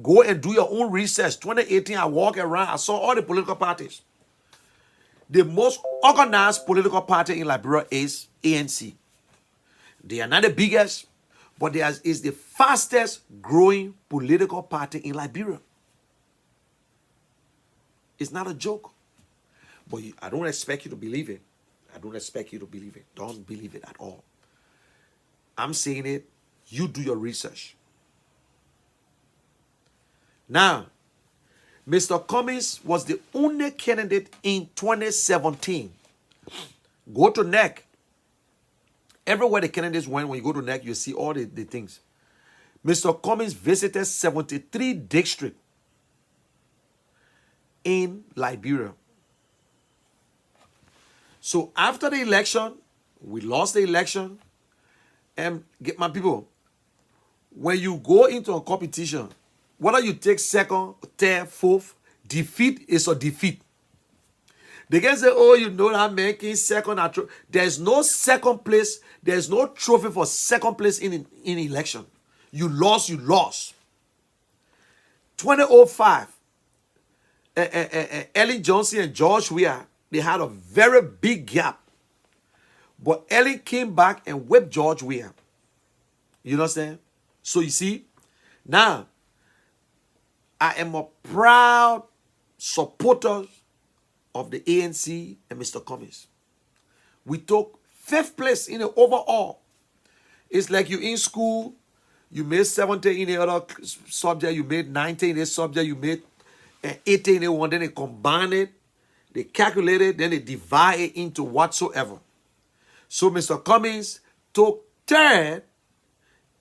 Go and do your own research. 2018, I walked around, I saw all the political parties. The most organized political party in Liberia is ANC. They are not the biggest, but they is the fastest growing political party in Liberia. It's not a joke. But I don't expect you to believe it. I don't expect you to believe it. Don't believe it at all. I'm saying it. You do your research. Now, Mr. Cummings was the only candidate in 2017. Go to NEC. Everywhere the candidates went, when you go to NEC, you see all the things. Mr. Cummings visited 73 districts in Liberia. So after the election, we lost the election. And get my people, when you go into a competition, whether you take second, third, fourth, defeat is a defeat. They can say, oh, you know that making second. There's no second place. There's no trophy for second place in election. You lost, you lost. 2005, Ellen Johnson and George Weah, they had a very big gap. But Ellen came back and whipped George Weah. You understand? So you see, now, I am a proud supporter of the ANC and Mr. Cummings. We took 5th place in the overall. It's like you in school, you made 70 in the other subject, you made 90 in this subject, you made 80 in the one, then they combine it, they calculate it, then they divide it into whatsoever. So Mr. Cummings took 3rd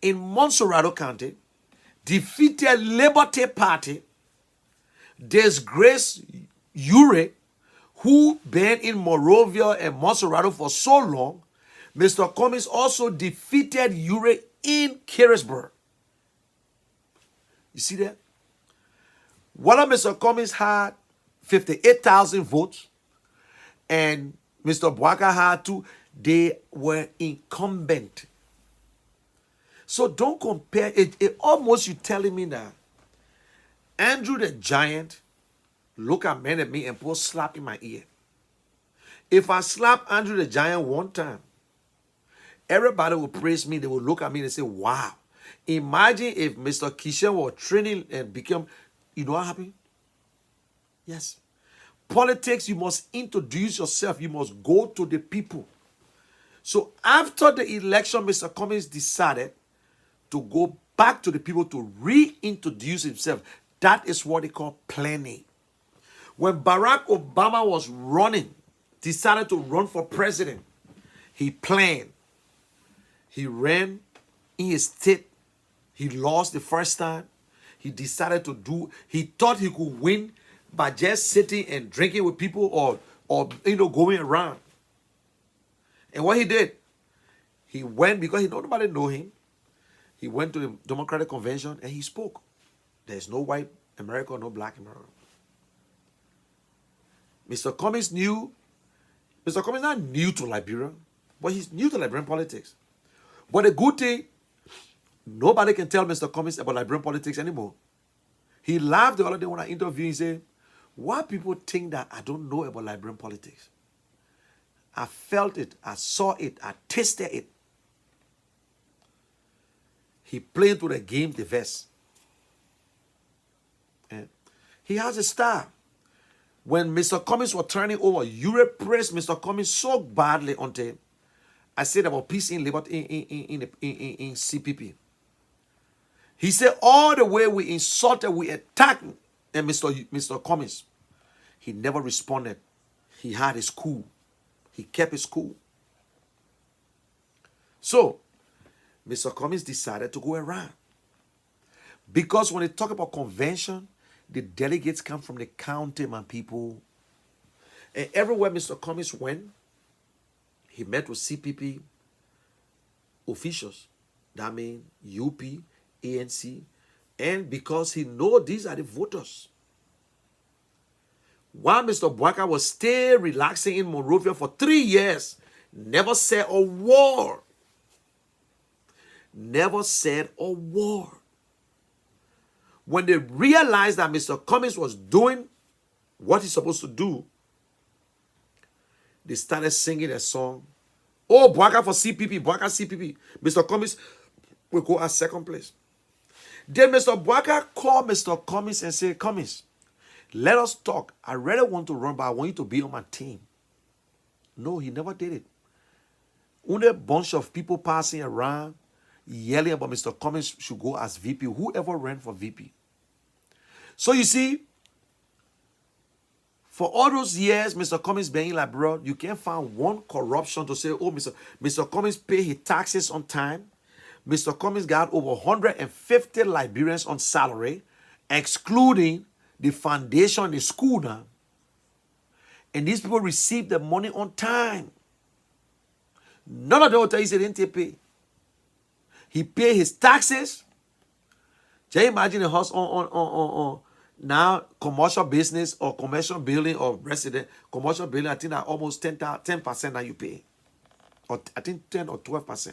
in Montserrat County, defeated Liberty Party, disgraced Ure, who been in Monrovia and Montserrat for so long. Mr. Cummings also defeated Ure in Carisburg. You see that? Whether Mr. Cummings had 58,000 votes and Mr. Bwaka had 2, they were incumbent. So don't compare it. It almost you telling me that Andrew the Giant look at me and put slap in my ear. If I slap Andrew the Giant one time, everybody will praise me. They will look at me and say, wow. Imagine if Mr. Kishen were training and become, you know what happened? Yes. Politics, you must introduce yourself. You must go to the people. So after the election, Mr. Cummings decided to go back to the people to reintroduce himself. That is what they call planning. When Barack Obama was running, decided to run for president, he planned. He ran in his state. He lost the first time. He decided to do, he thought he could win by just sitting and drinking with people or going around. And what he did, he went, because nobody know him, he went to the Democratic Convention and he spoke. There's no white America, no black America. Mr. Cummings not new to Liberia, but he's new to Liberian politics. But the good thing, nobody can tell Mr. Cummings about Liberian politics anymore. He laughed the other day when I interviewed him. He said, why people think that I don't know about Liberian politics? I felt it, I saw it, I tasted it. He played to the game, the vest. And he has a star. When Mr. Cummings was turning over, Europe praised Mr. Cummings so badly until I said about peace in liberty in CPP. He said all the way we insulted, we attacked Mr. Cummings. He never responded. He had his cool. He kept his cool. So, Mr. Cummings decided to go around. Because when they talk about convention, the delegates come from the county, my people. And everywhere Mr. Cummings went, he met with CPP officials. That means UP, ANC. And because he knows these are the voters. While Mr. Bwaka was still relaxing in Monrovia for 3 years, never said a word never said a word. When they realized that Mr. Cummings was doing what he's supposed to do, they started singing a song. Oh, Boaka for CPP, Boaka CPP. Mr. Cummings will go at second place. Then Mr. Boaka called Mr. Cummings and said, Cummings, let us talk. I really want to run, but I want you to be on my team. No, he never did it. Only a bunch of people passing around yelling about Mr. Cummings should go as VP. Whoever ran for VP. So you see, for all those years, Mr. Cummings being like, bro, you can't find one corruption to say, oh, Mr. Cummings paid his taxes on time. Mr. Cummings got over 150 Liberians on salary, excluding the foundation, the school now. And these people received the money on time. None of them will tell you they didn't pay. He paid his taxes. Can you imagine a house on now commercial business or commercial building or resident commercial building? I think that almost 10% that you pay, or I think 10 or 12%.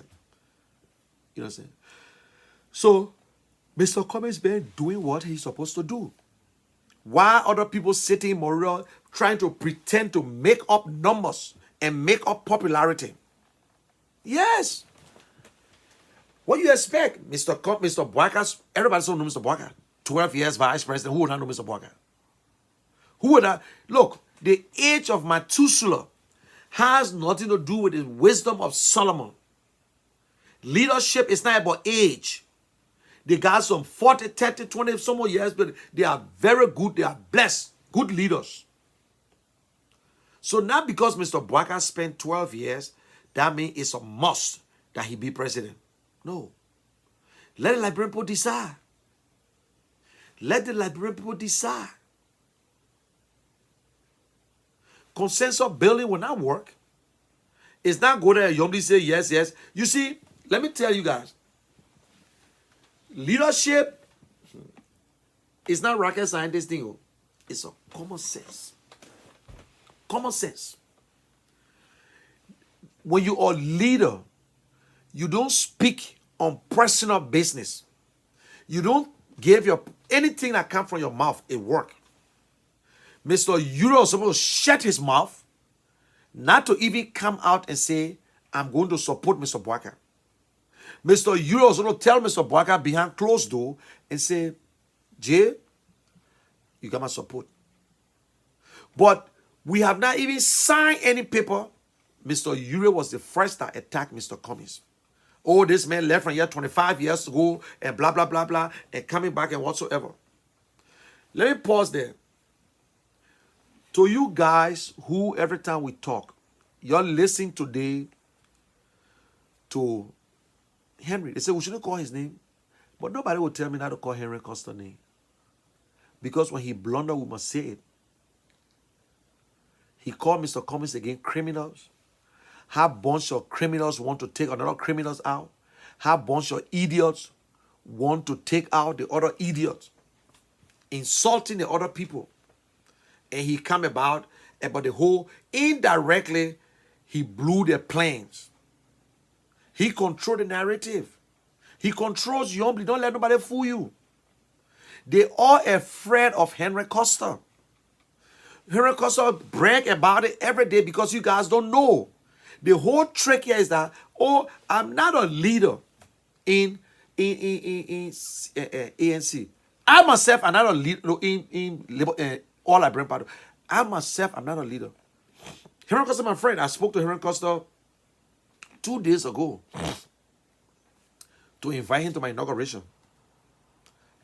You know what I'm saying? So Mr. Cummings been doing what he's supposed to do. Why other people sitting in Montreal trying to pretend to make up numbers and make up popularity? Yes. What you expect? Mr. Boaka, everybody still knows Mr. Boaka. 12 years vice president. Who would not know Mr. Boaka? Who would not? Look, the age of Methuselah has nothing to do with the wisdom of Solomon. Leadership is not about age. They got some 40, 30, 20, some more years, but they are very good. They are blessed. Good leaders. So not because Mr. Boaka spent 12 years, that means it's a must that he be president. No. Let the Liberian people decide. Let the Liberian people decide. Consensus building will not work. It's not good that Yomdi say yes, yes. You see, let me tell you guys. Leadership is not rocket scientist thing. It's a common sense. Common sense. When you are a leader, you don't speak on personal business. You don't give your anything that comes from your mouth a work. Mr. Euro is supposed to shut his mouth, not to even come out and say, I'm going to support Mr. Boaka. Mr. Euro is going to tell Mr. Boaka behind closed door and say, Jay, you got my support. But we have not even signed any paper. Mr. Euro was the first that attacked Mr. Cummings. Oh, this man left from here 25 years ago and blah, blah, blah, blah, and coming back and whatsoever. Let me pause there. To you guys who every time we talk, you're listening today to Henry. They say we shouldn't call his name, but nobody will tell me not to call Henry Costa's name. Because when he blundered, we must say it. He called Mr. Cummings again criminals. How a bunch of criminals want to take another criminals out. How a bunch of idiots want to take out the other idiots. Insulting the other people. And he come about the whole, indirectly, he blew their plans. He controlled the narrative. He controls you. Don't let nobody fool you. They are afraid of Henry Costa. Henry Costa brag about it every day because you guys don't know. The whole trick here is that, oh, I'm not a leader in ANC. I myself am not a leader in all Liberian Party. I myself am not a leader. Henry Costa, my friend, I spoke to Henry Costa 2 days ago to invite him to my inauguration.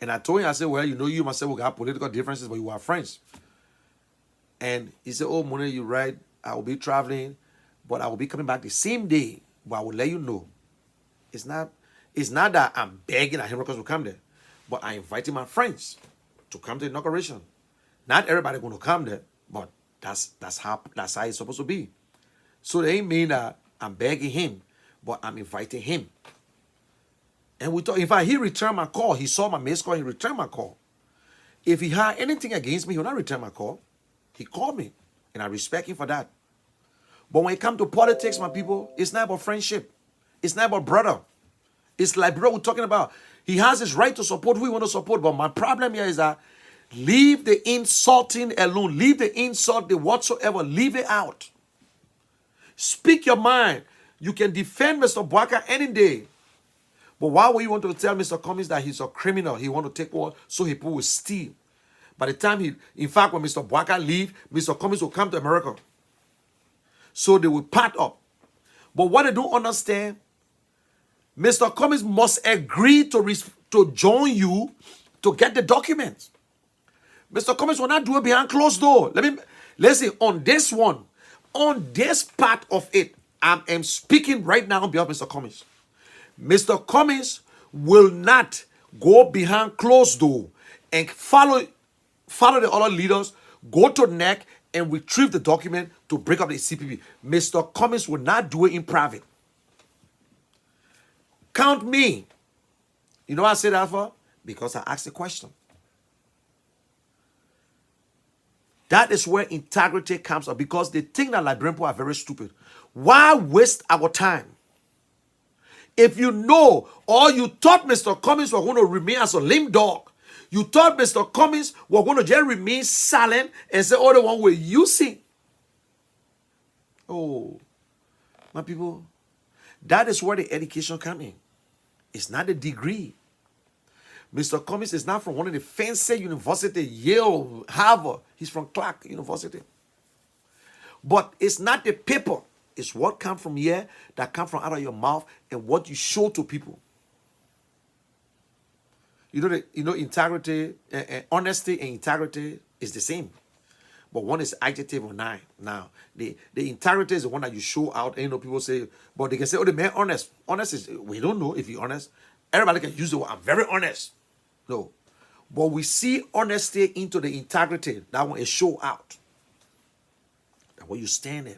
And I told him, I said, well, you myself will have political differences, but you are friends. And he said, oh, Mune, you're right. I will be traveling, but I will be coming back the same day. But I will let you know. It's not that I'm begging that Henry Costa will come there, but I invited my friends to come to the inauguration. Not everybody going to come there, but that's how it's supposed to be. So they ain't mean that I'm begging him, but I'm inviting him. And we talk. In fact, he returned my call. He saw my missed call. He returned my call. If he had anything against me, he will not return my call. He called me, and I respect him for that. But when it comes to politics, my people, it's not about friendship. It's not about brother. It's Liberia we're talking about. He has his right to support who he want to support. But my problem here is that leave the insulting alone. Leave the insult, the whatsoever. Leave it out. Speak your mind. You can defend Mr. Bwaka any day. But why would you want to tell Mr. Cummings that he's a criminal? He want to take over so people will steal. By the time in fact, when Mr. Bwaka leave, Mr. Cummings will come to America. So they will part up. But what they don't understand, Mr. Cummings must agree to join you to get the documents. Mr. Cummings will not do it behind closed door. Listen, on this one, on this part of it, I am speaking right now on behalf of Mr. Cummings. Mr. Cummings will not go behind closed door and follow the other leaders, go to NEC and retrieve the document to break up the CPP. Mr. Cummings will not do it in private. Count me. You know what I say that for? Because I asked the question. That is where integrity comes up, because they think that Liberian people are very stupid. Why waste our time? If you know, or you thought Mr. Cummings was going to remain as a lame dog, you thought Mr. Cummings was going to just remain silent and say, oh, the one we're using. Oh, my people, that is where the education comes in. It's not the degree. Mr. Cummings is not from one of the fancy universities, Yale, Harvard. He's from Clark University. But it's not the paper. It's what comes from here that comes from out of your mouth and what you show to people. Integrity, honesty and integrity is the same. But one is adjective or noun. Now, the integrity is the one that you show out. And people say, but they can say, oh, the man honest. Honest is, we don't know if he's honest. Everybody can use the word, I'm very honest. No. But we see honesty into the integrity. That one is show out. That's where you stand in.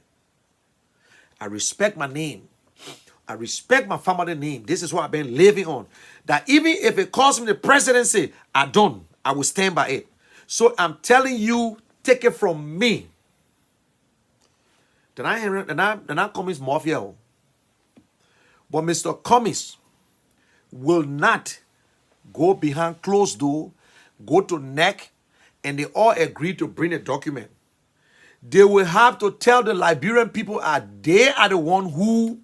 I respect my name. I respect my family name. This is what I've been living on. That even if it costs me the presidency, I will stand by it. So I'm telling you, take it from me. Then I Cummings Mafia. But Mr. Cummings will not go behind closed door, go to NEC, and they all agree to bring a document. They will have to tell the Liberian people that they are the one who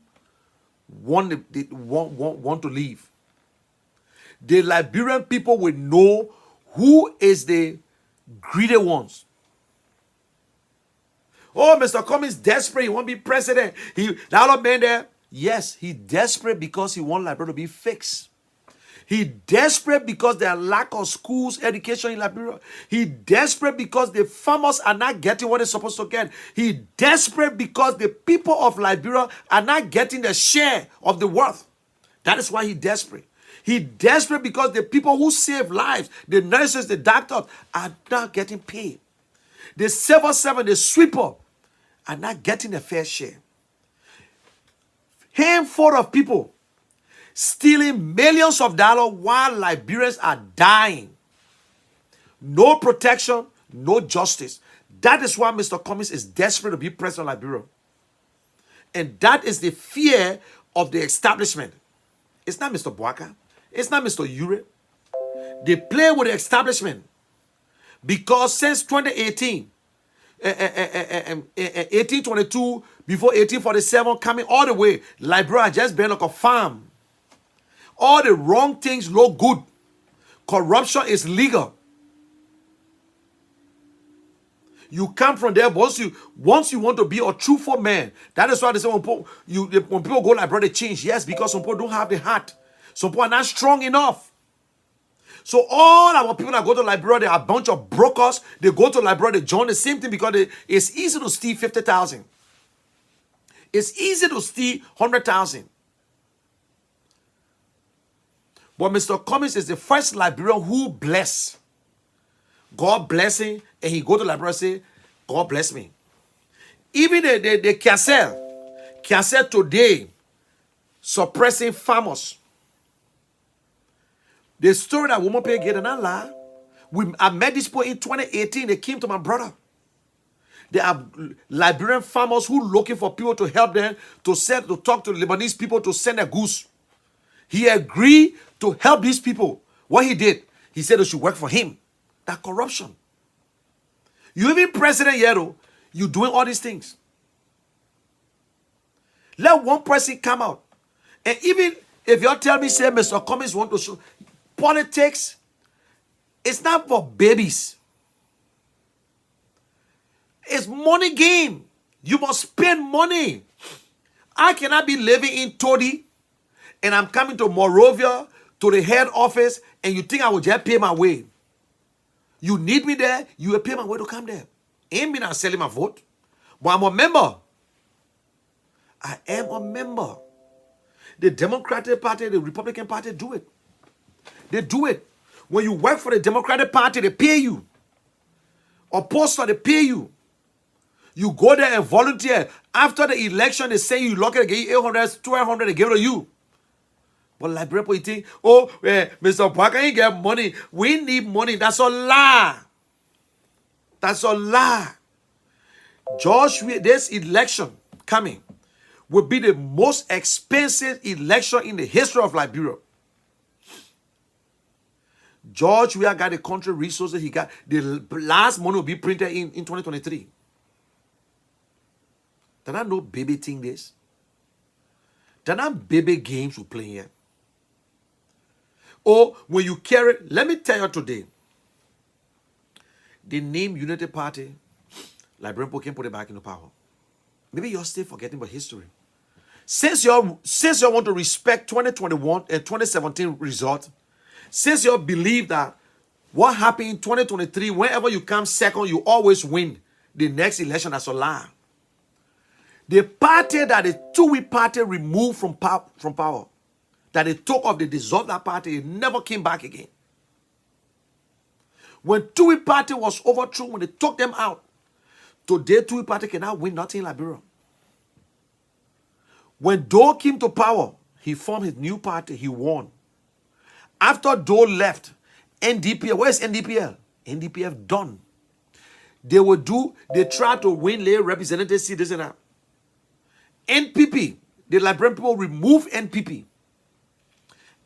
want to leave. The Liberian people will know who is the greedy ones. Oh, Mr. Cummings desperate. He won't be president. That other man there, yes, he desperate because he wants Liberia to be fixed. He desperate because there are lack of schools, education in Liberia. He desperate because the farmers are not getting what they're supposed to get. He desperate because the people of Liberia are not getting the share of the wealth. That is why he desperate. He desperate because the people who save lives, the nurses, the doctors, are not getting paid. The civil servant, the sweeper, are not getting a fair share. Handful of people stealing millions of dollars while Liberians are dying. No protection, no justice. That is why Mr. Cummings is desperate to be president of Liberia. And that is the fear of the establishment. It's not Mr. Bwaka. It's not Mr. Ure. They play with the establishment. Because since 2018, 1822, before 1847, coming all the way, Liberia has just been like a farm. All the wrong things look good. Corruption is legal. You come from there, once you want to be a truthful man. That is why they say when people go like brother change. Yes, because some people don't have the heart. Some people are not strong enough. So all our people that go to Liberia, they are a bunch of brokers. They go to Liberia, they join the same thing because it's easy to steal 50,000. It's easy to steal 100,000. But Mr. Cummings is the first Liberian who bless. God bless him, and he go to Liberia and say, God bless me. Even the Cassell today, suppressing farmers. The story that woman pay get and lie. I met this people in 2018. They came to my brother. They are Liberian farmers who looking for people to help them to talk to Lebanese people to send a goose. He agreed to help these people. What he did, he said they should work for him. That corruption. You even president yet, you doing all these things. Let one person come out. And even if you tell me, say, Mr. Cummings want to show politics, it's not for babies. It's money game. You must spend money. I cannot be living in Todi and I'm coming to Morovia to the head office and you think I will just pay my way. You need me there, you will pay my way to come there. Ain't me not selling my vote. But I'm a member. I am a member. The Democratic Party, the Republican Party do it. They do it. When you work for the Democratic Party, they pay you. Or poster, they pay you. You go there and volunteer. After the election, they say you lock it, they give you 800, 1,200, they give it to you. But like people, you think, oh, Mr. Parker, you get money. We need money. That's a lie. That's a lie. Joshua, this election coming will be the most expensive election in the history of Liberia. George Weah got the country resources. He got the last money will be printed in 2023. Did I know baby thing this? Did I baby games we play here? Or when you carry, let me tell you today, the name Unity Party, Liberian people can put it back into power. Maybe you're still forgetting about history. Since you want to respect 2021 and 2017 result, since you believe that what happened in 2023, whenever you come second, you always win the next election, that's a lie. The party that the Tui party removed from power, that they took off, they dissolved that party, it never came back again. When Tui party was overthrown, when they took them out, today Tui party cannot win nothing in Liberia. When Doe came to power, he formed his new party, he won. After Doe left, NDPL, where's NDPL? NDPF done. They try to win lay representative seats, this and that. NPP, the Liberian people remove NPP.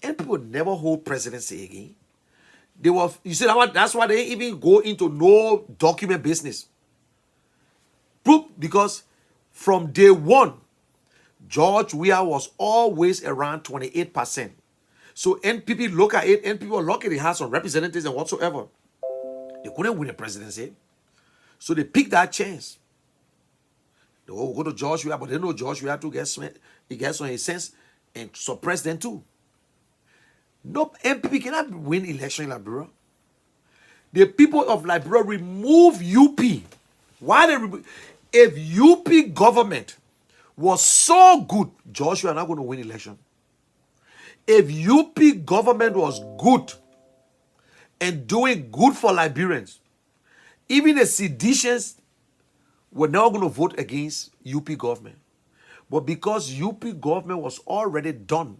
NPP never hold presidency again. You see, that's why they even go into no document business. Proof, because from day one, George Weah was always around 28%. So NPP look at it, NPP were lucky they had some representatives and whatsoever. They couldn't win the presidency. So they picked that chance. They will go to George Weah, but they know George Weah to get some sense and suppress them too. No, MPP cannot win election in Liberia. The people of Liberia remove UP. Why they remove? If UP government was so good, George Weah not going to win election. If UP government was good and doing good for Liberians, even the seditionists were now going to vote against UP government. But because UP government was already done,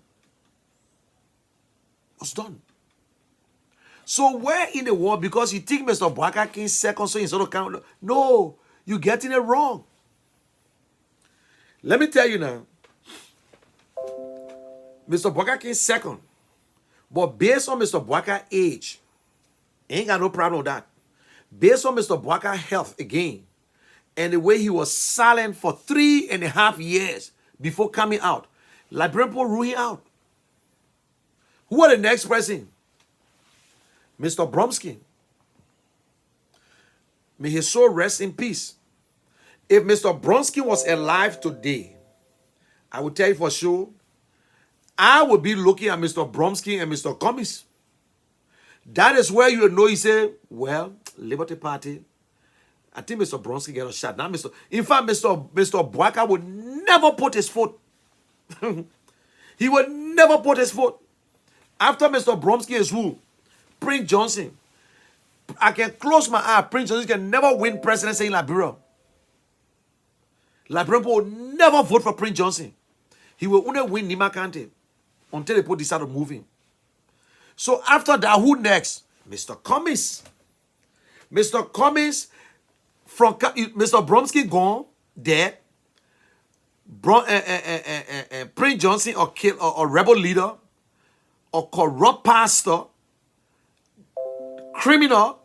was done. So where in the world, because you think Mr. Bwaka came second, so instead of count, no, you're getting it wrong. Let me tell you now, Mr. Bwaka came second, but based on Mr. Bwaka's age, ain't got no problem with that. Based on Mr. Bwaka's health again, and the way he was silent for 3.5 years before coming out, Liberian people rule him out. Who are the next person? Mr. Bromsky. May his soul rest in peace. If Mr. Bromsky was alive today, I will tell you for sure, I would be looking at Mr. Bromsky and Mr. Cummings. That is where you know he said, well, Liberty Party, I think Mr. Bromsky get a shot. Now, in fact, Mr. Bwaka would never put his foot. He would never put his foot. After Mr. Bromsky is who? Prince Johnson. I can close my eye. Prince Johnson can never win presidency in Liberia. Liberian people will never vote for Prince Johnson. He will only win Nima County until the people decide to move him. So after that, who next? Mr. Cummings. Mr. Cummings, from Mr. Bromsky gone, dead. Prince Johnson or rebel leader, a corrupt pastor, criminal.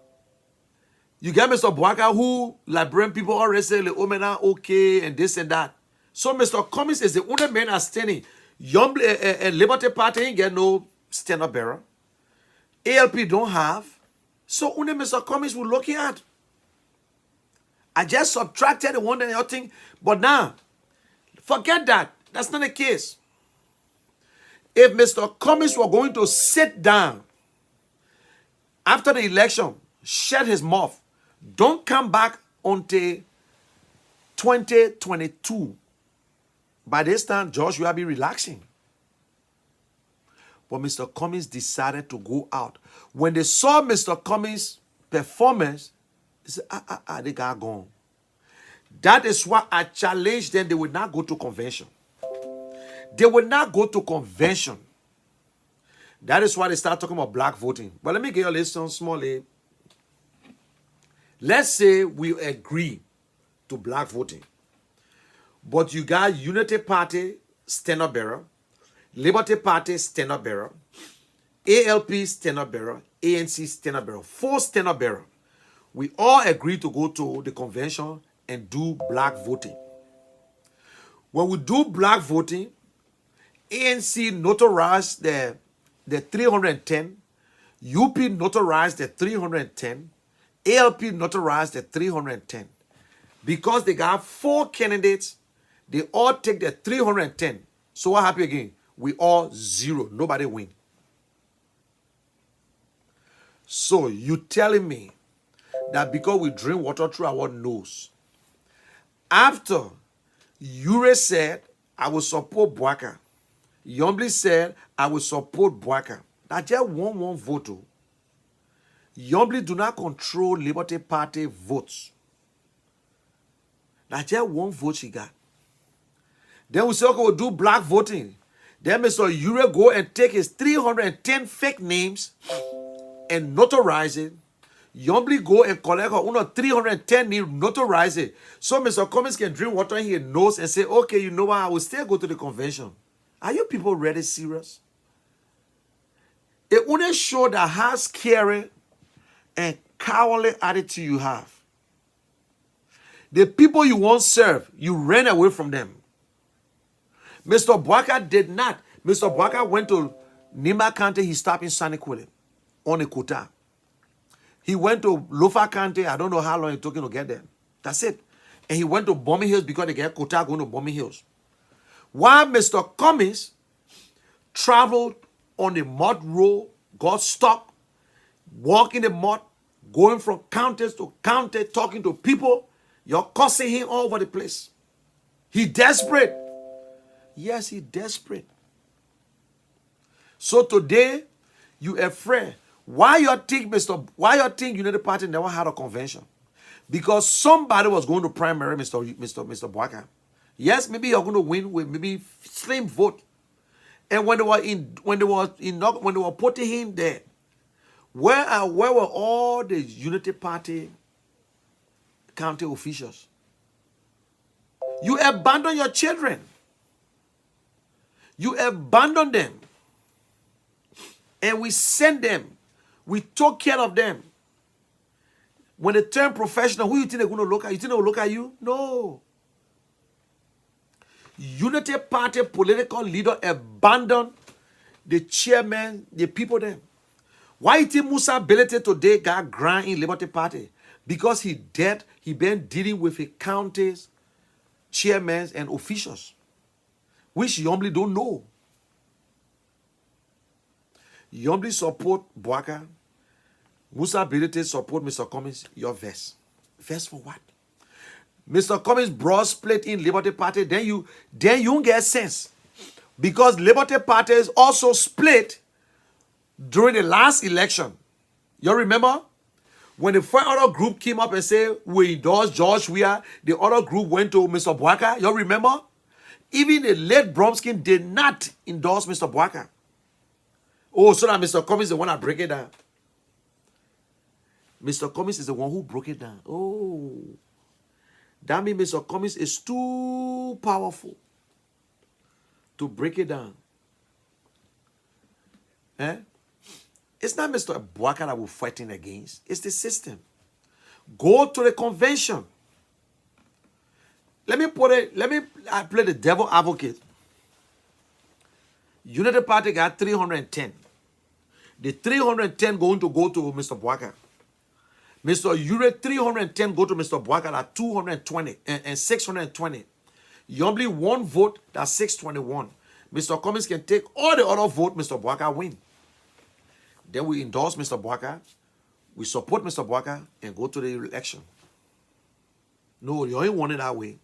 You get Mr. Boaka, who Liberian people already say, "Le omena okay," and this and that. So Mr. Cummings is the only man that's standing. Young Liberty Party ain't get no stand-up bearer. ALP don't have. So only Mr. Cummings we're looking at. I just subtracted the one and the other thing. But now, forget that. That's not the case. If Mr. Cummings were going to sit down after the election, shut his mouth, don't come back until 2022. By this time, George will be relaxing. But Mr. Cummings decided to go out. When they saw Mr. Cummings' performance, they said, they got gone. That is why I challenged them. They would not go to convention. They would not go to convention. That is why they start talking about black voting. But let me give you a lesson smallly. Let's say we agree to black voting. But you got Unity Party stand-up bearer, Liberty Party stand-up bearer, ALP stand-up bearer, ANC stand-up bearer, 4 stand-up bearer. We all agree to go to the convention and do black voting. When we do black voting, ANC notarized the 310, UP notarized the 310, ALP notarized the 310. Because they got 4 candidates, they all take the 310. So what happened again? We all 0. Nobody win. So you telling me that because we drink water through our nose, after Ure said, I will support Boaka, Yombly said, I will support Boaka, that just one vote. Yombly do not control Liberty Party votes. That just one vote she got. Then we say, okay, we'll do black voting. Then Mr. Ure go and take his 310 fake names and notarize it. Yombly go and collect her 310 names, notarize it. So Mr. Cummings can drink water in his nose and say, okay, you know what, I will still go to the convention. Are you people really serious? It only show that how scary and cowardly attitude you have. The people you won't serve, you ran away from them. Mr. Boaka did not. Mr. Boaka went to Nimba County. He stopped in Saniquile on a quota. He went to Lofa County. I don't know how long it took him to get there. That's it. And he went to Bombing Hills because they get quota going to Bombing Hills. While Mr. Cummings traveled on the mud road, got stuck, walking the mud, going from counties to county, talking to people. You're cussing him all over the place. He desperate. Yes, he desperate. So today, you afraid. Why you think United Party never had a convention? Because somebody was going to primary Mr. Boaka. Yes, maybe you're going to win with maybe slim vote. And when they were putting him there, where were all the Unity Party county officials? You abandon your children. You abandon them. And we send them. We took care of them. When they turn professional, who you think they're going to look at? You think they'll look at you? No. Unity Party political leader abandoned the chairman, the people there. Why you think Musa Belete today got grand in Liberty Party? Because he been dealing with the counties, chairmen, and officials, which Yombly don't know. Yombly support Boaka. Musa Belete support Mr. Cummings. Your verse. Verse for what? Mr. Cummings brought split in Liberty Party. Then you don't get sense. Because Liberty Party is also split during the last election. You remember? When the first other group came up and said, we endorse George Weah, the other group went to Mr. Boaka. You remember? Even the late Bromskin did not endorse Mr. Boaka. Oh, so that Mr. Cummings is the one that break it down. Mr. Cummings is the one who broke it down. Oh. That means Mr. Cummings is too powerful to break it down. Eh? It's not Mr. Bwaka that we're fighting against. It's the system. Go to the convention. Let me I play the devil advocate. United Party got 310. The 310 going to go to Mr. Bwaka. Mr. Ure 310 go to Mr. Bwaka at 220 and 620. You only one vote, that's 621. Mr. Cummings can take all the other vote, Mr. Bwaka win. Then we endorse Mr. Bwaka, we support Mr. Bwaka, and go to the election. No, you ain't want it that way.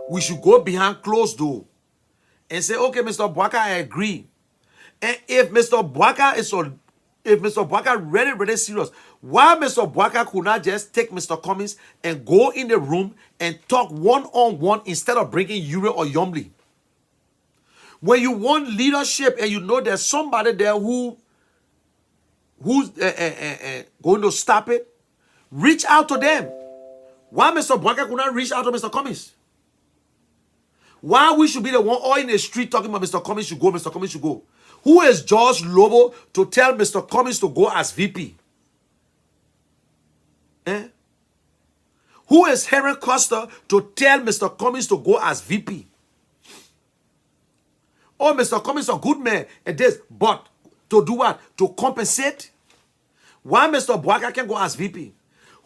We should go behind closed door and say, okay, Mr. Bwaka, I agree. And if Mr. Bwaka really serious, why Mr. Bwaka could not just take Mr. Cummings and go in the room and talk one-on-one instead of bringing Ure or Yombly? When you want leadership and you know there's somebody there who's going to stop it, reach out to them. Why Mr. Bwaka could not reach out to Mr. Cummings? Why we should be the one all in the street talking about Mr. Cummings should go, Mr. Cummings should go? Who is George Lobo to tell Mr. Cummings to go as VP? Eh? Who is Henry Costa to tell Mr. Cummings to go as VP? Oh, Mr. Cummings is a good man and this, but to do what? To compensate? Why Mr. Bwaka can go as VP?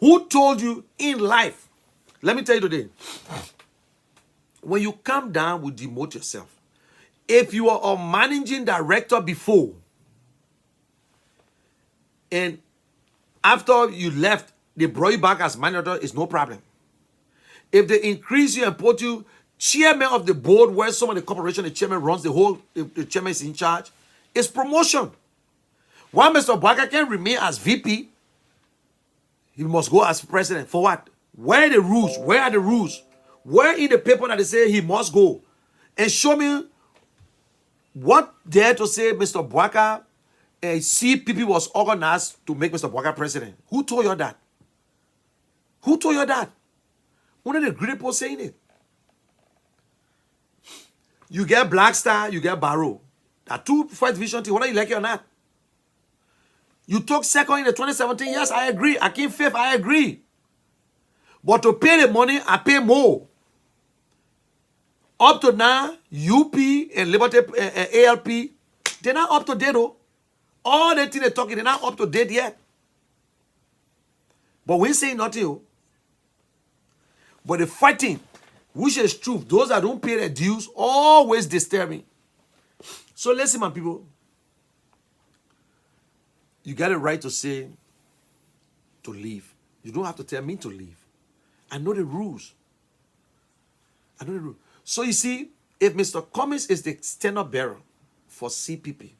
Who told you in life? Let me tell you today. When you come down, we demote yourself. If you are a managing director before, and after you left, they brought you back as manager, it's no problem. If they increase you and put you chairman of the board, where some of the corporation, the chairman runs the whole, the chairman is in charge, it's promotion. While Mr. Bwaka can remain as VP, he must go as president. For what? Where are the rules? Where are the rules? Where in the paper that they say he must go? And show me what there to say Mr. Bwaka CPP was organized to make Mr. Bwaka president. Who told you that? Who told you that? One of the great people saying it. You get Black Star, you get Barrow. That two fight vision team, whether you like it or not. You took second in the 2017, yes, I agree. I came fifth, I agree. But to pay the money, I pay more. Up to now, UP and Liberty ALP, they're not up to date though. All the things they're talking, they're not up to date yet. But we say nothing. Oh. But the fighting, which is truth, those that don't pay their dues, always disturbing. So listen, my people. You got a right to say, to leave. You don't have to tell me to leave. I know the rules. I know the rules. So you see, if Mr. Cummings is the standard bearer for CPP,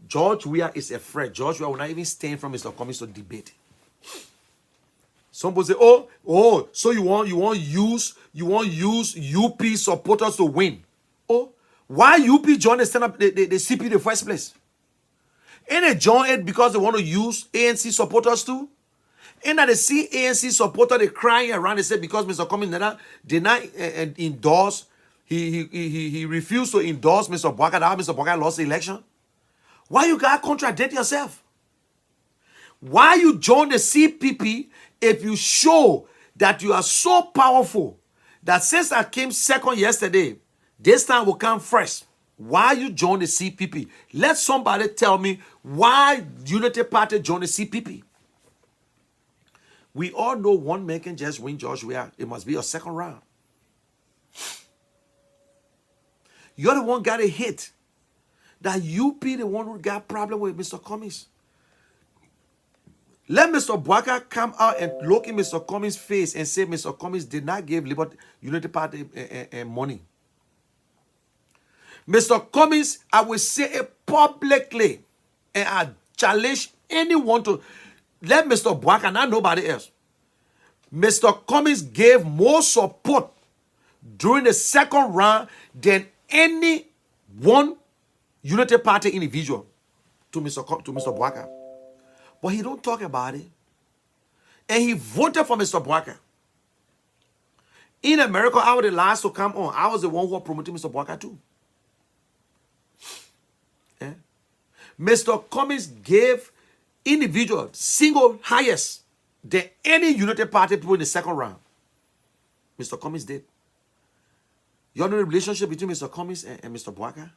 George Weah is a threat. George Weah will not even stand from Mr. Cummings to debate. Some people say, oh, so you want use UP supporters to win. Oh, why UP join the stand up the CP in the first place? Ain't they join it because they want to use ANC supporters too? And that they see ANC supporter, they crying around, they say because Mr. Cummings did not endorse, he refused to endorse Mr. Bwaka, that Mr. Bwaka lost the election. Why you gotta contradict yourself? Why you join the CPP if you show that you are so powerful that since I came second yesterday, this time will come first? Why you join the CPP? Let somebody tell me why Unity Party joined the CPP. We all know one man can just win George Weah. It must be a second round. You're the one got a hit. That you be the one who got problem with Mr. Cummings. Let Mr. Bwaka come out and look in Mr. Cummings' face and say Mr. Cummings did not give Liberty Unity Party money. Mr. Cummings, I will say it publicly, and I challenge anyone to let Mr. Bwaka, not nobody else. Mr. Cummings gave more support during the second round than any one Unity Party individual to Mr. Bwaka. But he don't talk about it. And he voted for Mr. Bwaka. In America, I was the last to come on. I was the one who was promoting Mr. Bwaka too. Mr. Cummings gave individual single highest than any United Party people in the second round. Mr. Cummings did. You all know the relationship between Mr. Cummings and Mr. Boaka?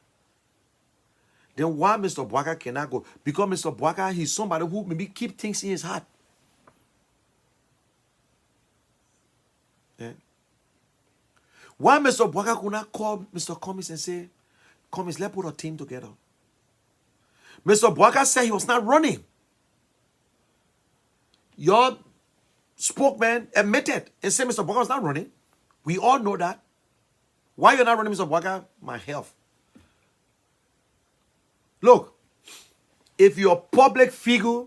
Then why Mr. Boaka cannot go? Because Mr. Boaka, he's somebody who maybe keep things in his heart. Yeah. Why Mr. Boaka could not call Mr. Cummings and say, Cummings, let's put a team together. Mr. Boaka said he was not running. Your spokesman admitted and said Mr. Boaka was not running. We all know that. Why you're not running, Mr. Boaka? My health. Look, if you're a public figure,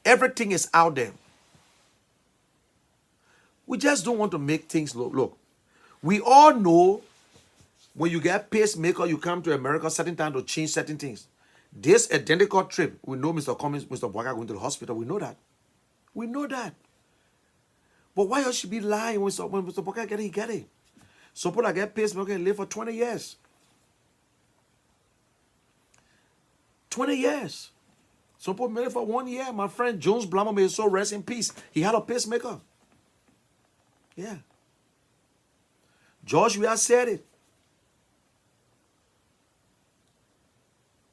everything is out there. We just don't want to make things look. Look, we all know when you get pacemaker, you come to America certain time to change certain things. This identical trip, we know Mr. Cummings, Mr. Boaka going to the hospital. We know that. We know that. But why else should be lying when Mr. Boaka get it, he get it. Some people that get pacemaker and live for 20 years. 20 years. Some people made it for 1 year. My friend Jones Blammer, may his soul rest in peace. He had a pacemaker. Yeah. George, we have said it.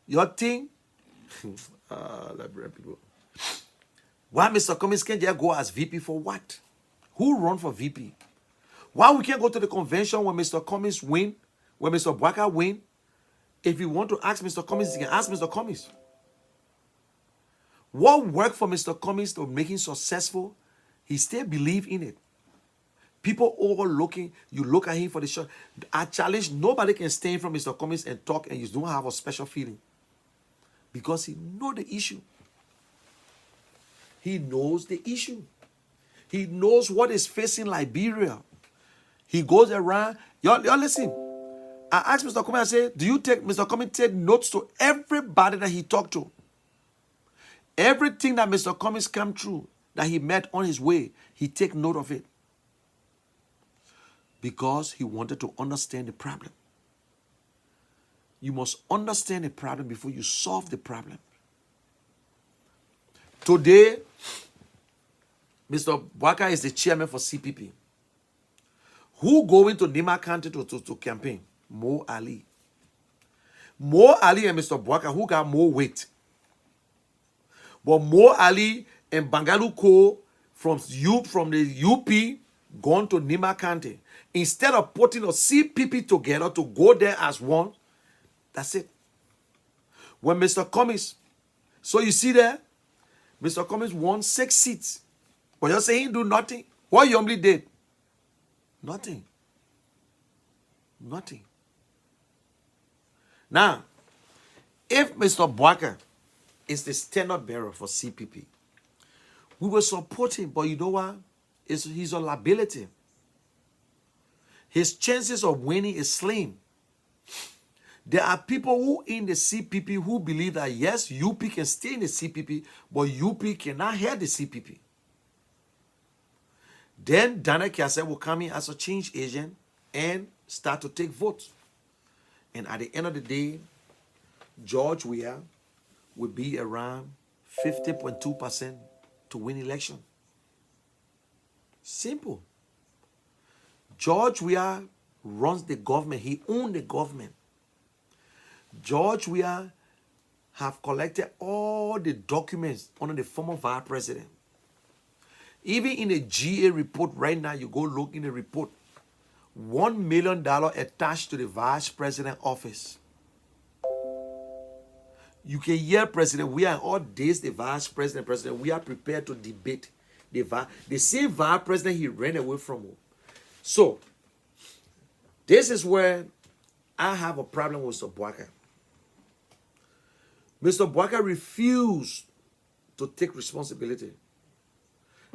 Your thing, people. Why Mr. Cummings can't just go as VP for what? Who run for VP? Why we can't go to the convention when Mr. Cummings win, when Mr. Boaka win? If you want to ask Mr. Cummings, you can ask Mr. Cummings. What worked for Mr. Cummings to make him successful, he still believe in it. People overlooking, you look at him for the show. I challenge, nobody can stand from Mr. Cummings and talk and you don't have a special feeling. Because he knows the issue. He knows the issue. He knows what is facing Liberia. He goes around. Y'all listen. I asked Mr. Cummings, I said, do you take, Mr. Cummings take notes to everybody that he talked to? Everything that Mr. Cummings come through, that he met on his way, he take note of it. Because he wanted to understand the problem. You must understand the problem before you solve the problem. Today, Mr. Boaka is the chairman for CPP. Who going to Nima County to campaign? Mo Ali. Mo Ali and Mr. Boaka, who got more weight? But Mo Ali and Bangalu Ko from the UP gone to Nima County. Instead of putting a CPP together to go there as one, that's it. When Mr. Cummings, so you see there, Mr. Cummings won 6 seats. But you're saying he do nothing. What you only did? Nothing. Nothing. Now, if Mr. Boaka is the standard bearer for CPP, we will support him, but you know what? He's a liability. His chances of winning is slim. There are people who in the CPP who believe that yes, UP can stay in the CPP, but UP cannot head the CPP. Then Dana Kiase will come in as a change agent and start to take votes. And at the end of the day, George Weah will be around 50.2% to win election. Simple. George Weah runs the government. He owns the government. George Weah have collected all the documents under the former vice president. Even in the GA report right now, you go look in the report, $1 million attached to the vice president office. You can hear President Weah in all days, the vice president, we are prepared to debate the same vice president he ran away from. So, this is where I have a problem with Mr. Boaka. Mr. Boaka refused to take responsibility.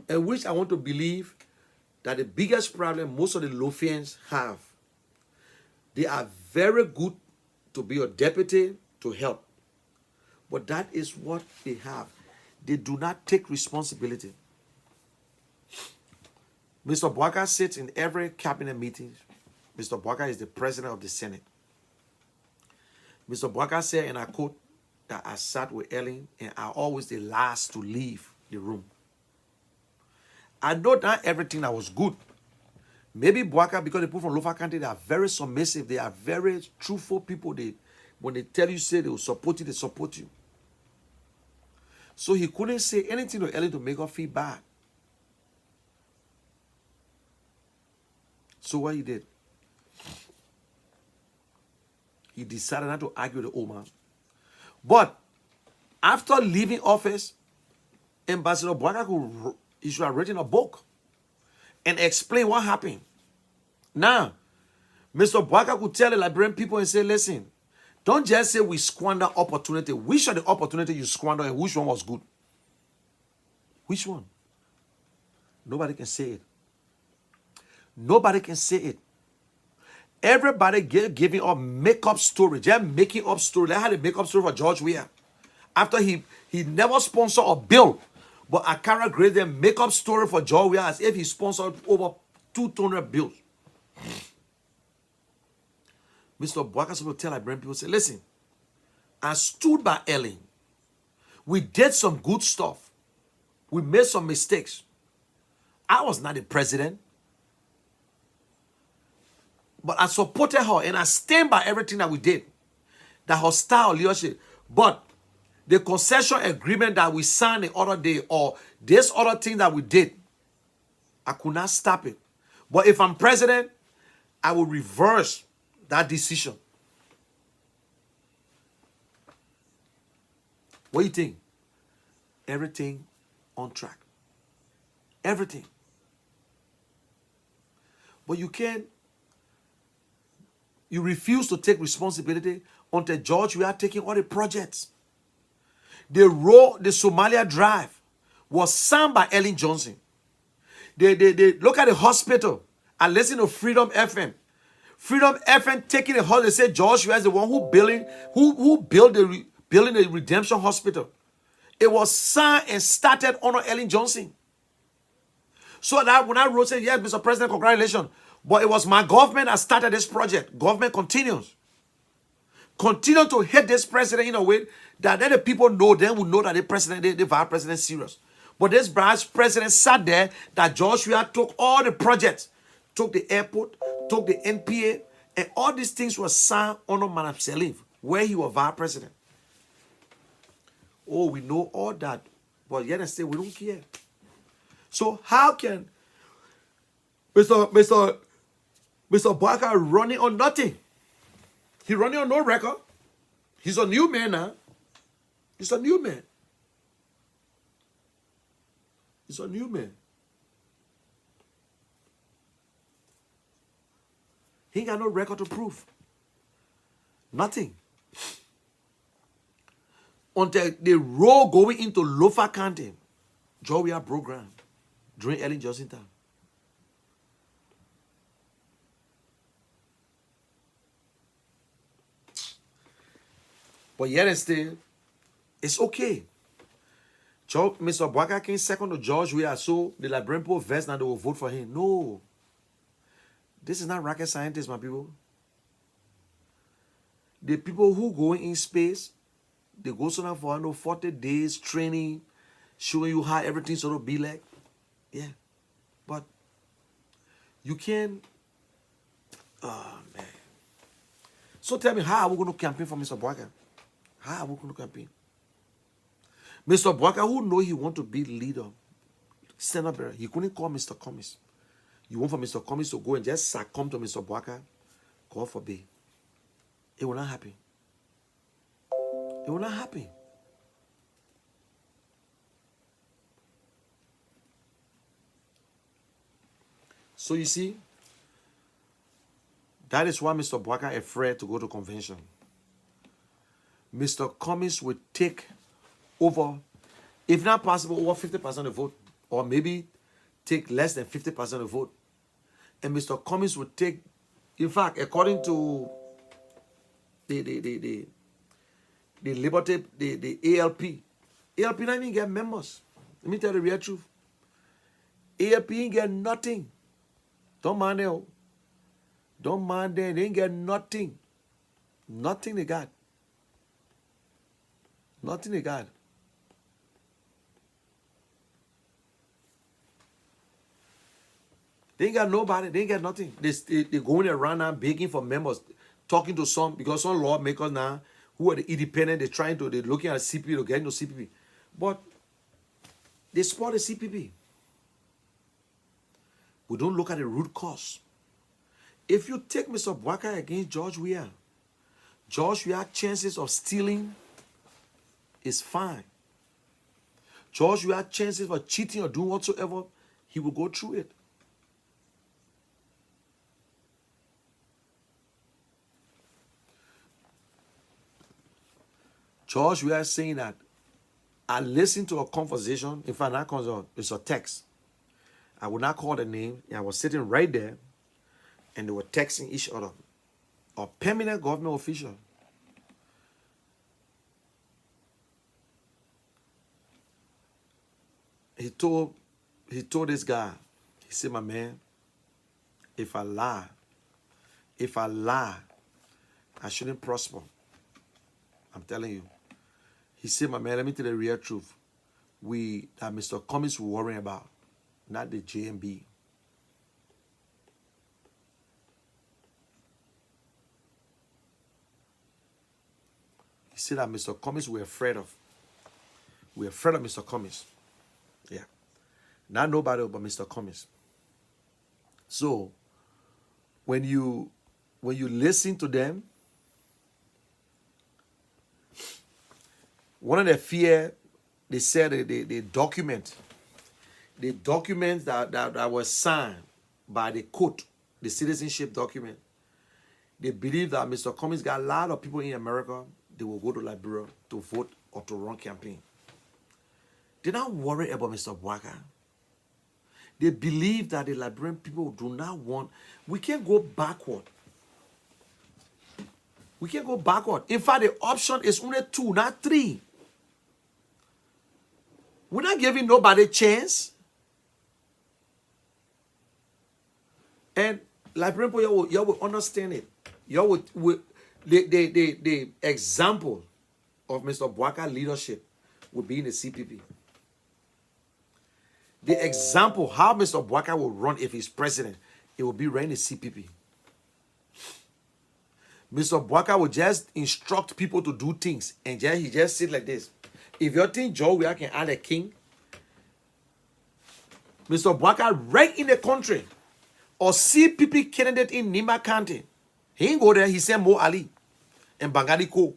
And which I want to believe that the biggest problem most of the Lofians have, they are very good to be a deputy to help. But that is what they have. They do not take responsibility. Mr. Boaka sits in every cabinet meeting. Mr. Boaka is the president of the Senate. Mr. Boaka said, and I quote, that I sat with Ellen and I always the last to leave the room. I know not everything that was good. Maybe Boaka, because the people from Lofa County, they are very submissive. They are very truthful people. When they tell you, say they will support you, they support you. So he couldn't say anything to Ellen to make her feel bad. So what he did, he decided not to argue with the old man. But after leaving office, Ambassador Boaka he should have written a book and explain what happened. Now, Mr. Boaka could tell the Liberian people and say, listen, don't just say we squander opportunity. Which of the opportunity you squander and which one was good? Which one? Nobody can say it. Nobody can say it. Everybody giving up make-up story. They're making up story. They had a make-up story for George Weah. After he never sponsored a bill, but Akara graded them make-up story for George Weah as if he sponsored over 200 bills. Mr. Boaka will tell Liberian people, say, listen, I stood by Ellen. We did some good stuff. We made some mistakes. I was not the president. But I supported her and I stand by everything that we did. The hostile leadership. But the concession agreement that we signed the other day or this other thing that we did, I could not stop it. But if I'm president, I will reverse that decision. What do you think? Everything on track. Everything. But you can't. You refuse to take responsibility until George Weah taking all the projects. The Somalia Drive was signed by Ellen Johnson. They look at the hospital and listen to Freedom FM. Freedom FM taking the hospital. They say George Weah is the one who built the Redemption Hospital. It was signed and started under Ellen Johnson. So that when I wrote, say, yes, Mr. President, congratulations. But it was my government that started this project. Government continues. Continue to hate this president in a way that then the people know, then will know that the president, the vice president is serious. But this vice president sat there that George Weah took all the projects, took the airport, took the NPA, and all these things were signed under Madam Sirleaf, where he was vice president. Oh, we know all that, but yet and still we don't care. So how can Mr. Boaka running on nothing? He running on no record. He's a new man now. He's a new man. He's a new man. He ain't got no record to prove. Nothing. Until the road going into Lofa County, George Weah program during Ellen Johnson time. But yet and still, it's okay. Mr. Boaka came second to George Weah, so the Liberian people vest now they will vote for him. No. This is not rocket scientists, my people. The people who go in space, they go somewhere for 40 days training, showing you how everything's going to be like. Yeah. But you can. Oh, man. So tell me, how are we going to campaign for Mr. Boaka? How are we going to campaign? Mr. Boaka, who know he want to be leader, stand up there. He couldn't call Mr. Cummings. You want for Mr. Cummings to go and just succumb to Mr. Boaka? God forbid. It will not happen. It will not happen. So you see, that is why Mr. Boaka is afraid to go to convention. Mr. Cummings will take over, if not possible, over 50% of the vote, or maybe take less than 50% of the vote. And Mr. Cummings will take, in fact, according to the Liberty, the ALP not even get members. Let me tell you the real truth. ALP ain't get nothing. Don't mind them. Don't mind them. They ain't get nothing. Nothing they got. Nothing they got. They ain't got nobody. They ain't got nothing. They going around now begging for members, talking to some, because some lawmakers now who are the independent, they're looking at CPP to get into CPP. But they support the CPP. We don't look at the root cause. If you take Mr. Boakai against George Weah chances of stealing is fine. George Weah chances of cheating or doing whatsoever, he will go through it. George Weah saying that I listened to a conversation, in fact, it's a text. I would not call the name, and I was sitting right there, and they were texting each other. A permanent government official. He told this guy, he said, my man, if I lie, I shouldn't prosper. I'm telling you. He said, my man, let me tell you the real truth. That Mr. Cummings will worry about, not the JMB. He said that Mr. Cummings we're afraid of. We're afraid of Mr. Cummings. Yeah. Not nobody but Mr. Cummings. So, when you listen to them, one of the fear, they said they document that was signed by the court, the citizenship document. They believe that Mr. Cummings got a lot of people in America, they will go to Liberia to vote or to run campaign. They're not worried about Mr. Boakai. They believe that the Liberian people do not want, we can't go backward. We can't go backward. In fact, the option is only 2, not 3. We're not giving nobody a chance. And Liberian people, y'all will understand it. Y'all will the example of Mr. Boakai leadership will be in the CPP. The example how Mr. Boakai will run if he's president, it will be right in the CPP. Mr. Boakai will just instruct people to do things, and he just sit like this. If you think George Weah can add a king, Mr. Boakai right in the country, or CPP candidate in Nimba County, he ain't go there, he sent Mo Ali and Bangali Ko.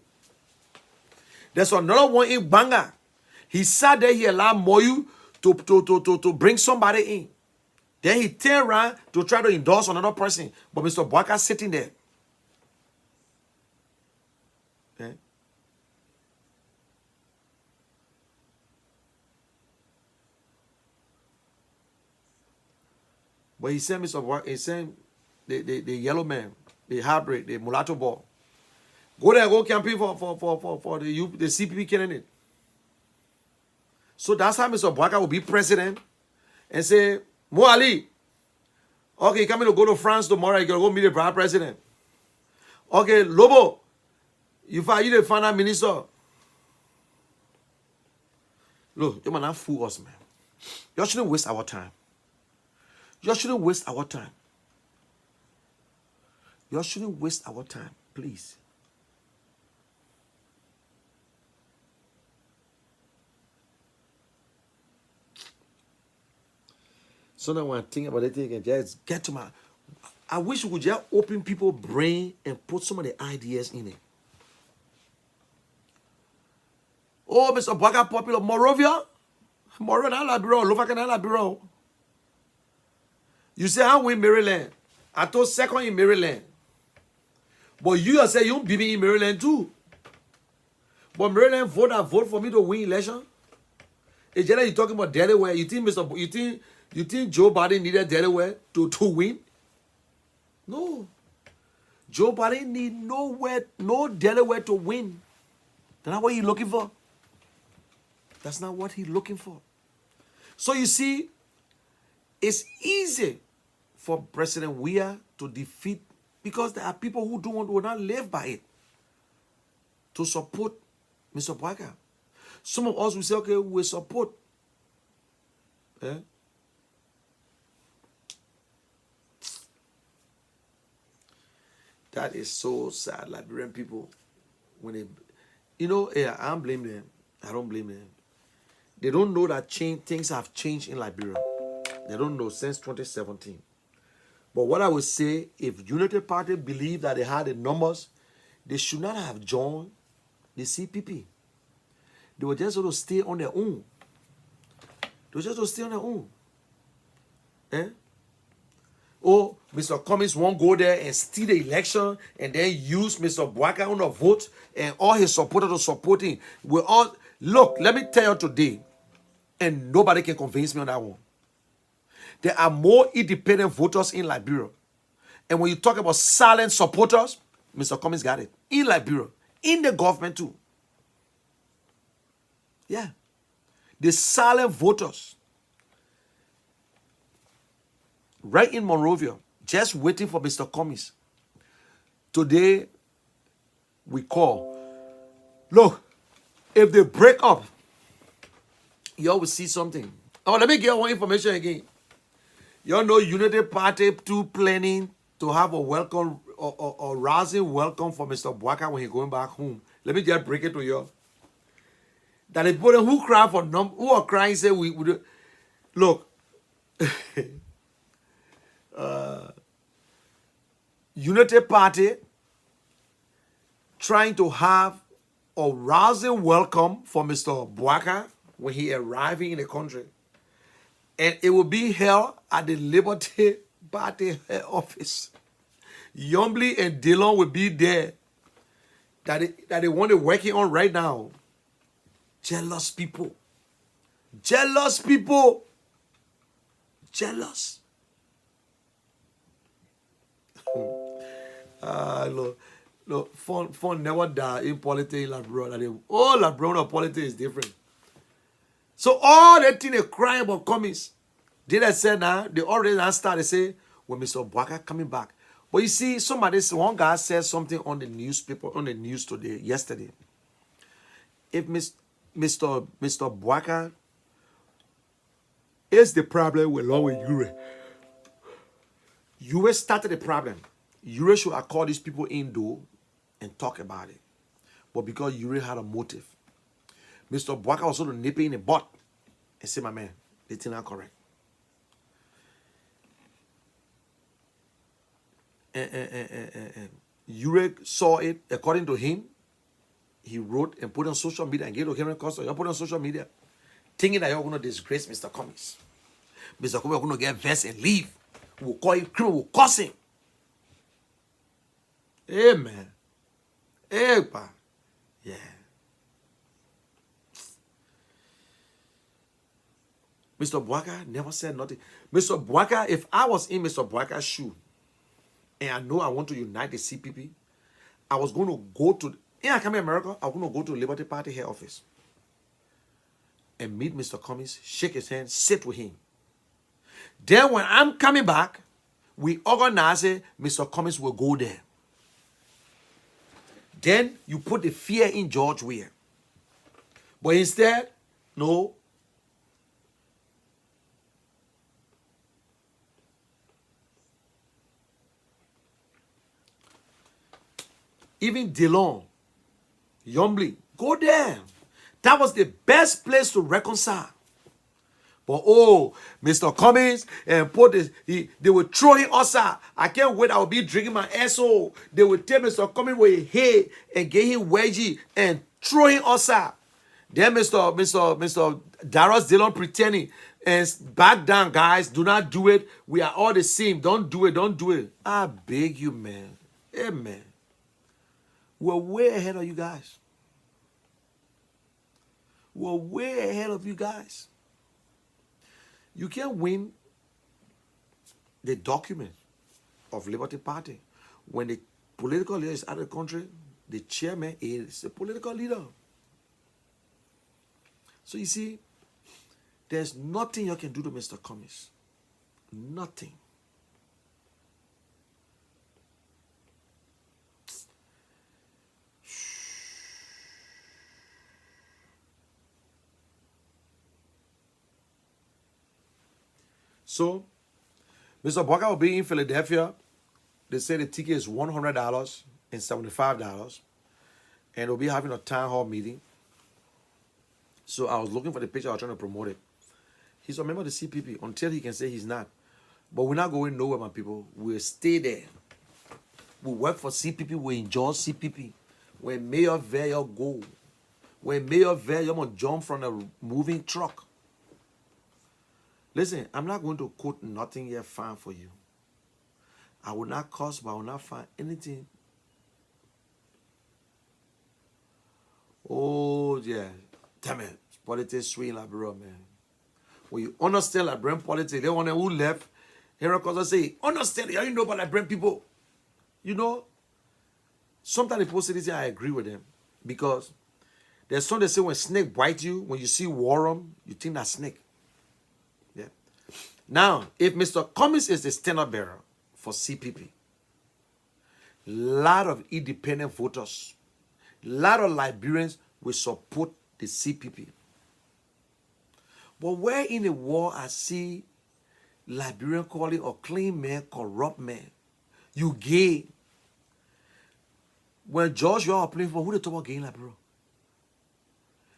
There's another one in Banga. He sat there, he allowed Moyu to bring somebody in. Then he turned around to try to endorse another person. But Mr. Boakai sitting there. Okay. But he sent Mr. Boakai, he sent the yellow man, the hybrid, the mulatto boy. Go there, go campaign for the CPP candidate. So that's how Mr. Boakai will be president and say, Mo Ali, okay, you're coming to go to France tomorrow, you're going to go meet the brother president. Okay, Lobo, you the finance minister. Look, you might not fool us, man. You shouldn't waste our time. You shouldn't waste our time. You shouldn't waste our time, please. So now when I think about it again, just get to my... I wish we could just open people's brain and put some of the ideas in it. Oh, Mr. Boakai popular. Morovia? Morovia, not Liberia. Lufaka, not Liberia. You say, I win Maryland. I told second in Maryland. But you say you be me in Maryland too. But Maryland vote for me to win election. It's just like you talking about Delaware. You think Joe Biden needed Delaware to win? No. Joe Biden need no Delaware to win. That's not what he's looking for. That's not what he's looking for. So you see, it's easy for President Weah to defeat, because there are people who will not live by it, to support Mr. Boakai. Some of us will say, okay, we support. Eh? That is so sad, Liberian people. When they, yeah, I don't blame them. I don't blame them. They don't know that things have changed in Liberia. They don't know since 2017. But what I would say, if Unity Party believed that they had the numbers, they should not have joined the CPP. They were just going to stay on their own. They were just going to stay on their own. Eh? Oh, Mr. Cummings won't go there and steal the election and then use Mr. Bwaka on the vote and all his supporters to support him. We all look, let me tell you today, and nobody can convince me on that one. There are more independent voters in Liberia. And when you talk about silent supporters, Mr. Cummings got it. In Liberia. In the government too. Yeah. The silent voters. Right in Monrovia. Just waiting for Mr. Cummings. Today, we call. Look, if they break up, y'all will see something. Oh, let me get one information again. Y'all know Unity Party 2 planning to have a welcome or rousing welcome for Mr. Bwaka when he's going back home. Let me just break it to you. That the people who cry for who are crying say we do. Look. Unity Party trying to have a rousing welcome for Mr. Bwaka when he arriving in the country. And it will be held at the Liberty Party head office. Yombly and Dillon will be there. That they want to working on right now. Jealous people. Jealous people. Jealous. Look, fun never die in politics in Liberia. All Liberia politics is different. So all that thing they crying about Cummings. Did I say now? They already now started to say, when Mr. Bwaka coming back. But you see, one guy said something on the newspaper, on the news yesterday. If Mr. Bwaka is the problem with along with Ure. Ure started the problem. Ure should have called these people in though and talk about it. But because Ure had a motive. Mr. Bwaka was sort of nipping in the butt and say, my man, this thing not correct. Ure saw it, according to him, he wrote and put on social media and gave to Henry Costa. You put on social media, thinking that you're going to disgrace Mr. Cummings. Mr. Cummings is going to get vexed and leave. We'll call him criminal, we'll curse him. Amen. Epa. Yeah. Mr. Bwaka never said nothing. Mr. Bwaka, if I was in Mr. Bwaka's shoe, and I know I want to unite the CPP, I was going to go to, I come in America, I was going to go to the Liberty Party head office and meet Mr. Cummings, shake his hand, sit with him. Then when I'm coming back, we organize it, Mr. Cummings will go there. Then you put the fear in George Weah. But instead, no. Even Dillon, Yombly, go there. That was the best place to reconcile. But oh, Mr. Cummings and put this, they were throwing us out. I can't wait. I will be drinking my asshole. They would take Mr. Cummings with his head and get him wedgie and throwing us out. Then Mr. Darius Dillon pretending and back down, guys. Do not do it. We are all the same. Don't do it. Don't do it. I beg you, man. Amen. We're way ahead of you guys. We're way ahead of you guys. You can't win the document of Liberty Party when the political leader is out of the country. The chairman is the political leader. So you see, there's nothing you can do to Mr. Cummings. Nothing. So, Mr. Walker will be in Philadelphia. They say the ticket is $100 and $75. And we'll be having a town hall meeting. So I was looking for the picture. I was trying to promote it. He's a member of the CPP until he can say he's not. But we're not going nowhere, my people. We'll stay there. We work for CPP. We enjoy CPP. When Mayor Veil go, when Mayor Veil, you're going to jump from a moving truck. Listen, I'm not going to quote nothing yet fine for you. I will not cost, but I will not find anything. Oh, yeah. Damn it. Politics sweet in Liberia, man. When you understand Liberian politics, they want to who left. Here because I say, understand it. How you know about Liberian people? You know, sometimes people say this, I agree with them. Because there's something they say when snake bite you, when you see worm, you think that's snake. Yeah. Now, if Mr. Cummings is the standard bearer for CPP, a lot of independent voters, a lot of Liberians will support the CPP. But where in the world I see Liberian calling a clean man, corrupt man, you gay. When George, you are playing for, who they talk about gay in Liberia?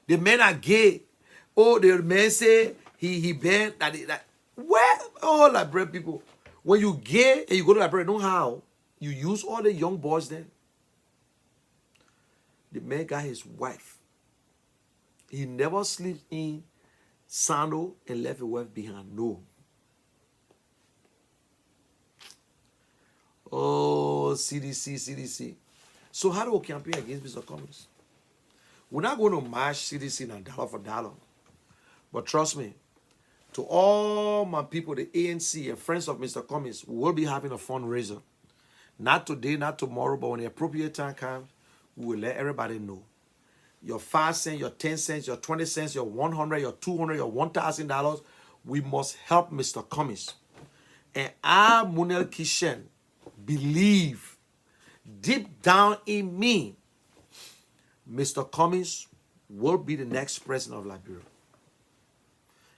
The men are gay. Oh, the man say he banned that. Where? Oh, Liberian people. When you gay and you go to Liberia, know how? You use all the young boys then. The man got his wife. He never sleeps in sandal and left his wife behind. No. Oh, CDC. So how do we campaign against Mr. Cummings? We're not going to match CDC now dollar for dollar. But trust me, to all my people, the ANC and friends of Mr. Cummings, we will be having a fundraiser. Not today, not tomorrow, but when the appropriate time comes, we will let everybody know. Your 5 cents, your 10 cents, your 20 cents, your 100, your 200, your $1,000, we must help Mr. Cummings. And I, Munel Kishen, believe deep down in me, Mr. Cummings will be the next president of Liberia.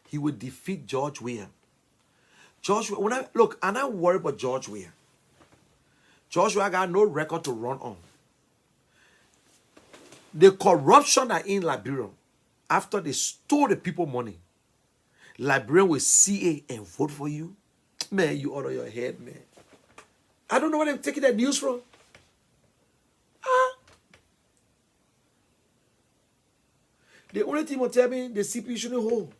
He will defeat George Weah. Look, I'm not worried about George Weah. George Weah got no record to run on. The corruption that in Liberia, after they stole the people money, Liberian will see it and vote for you. Man, you out of your head, man. I don't know where they're taking that news from. The only thing will tell me the CPP shouldn't hold.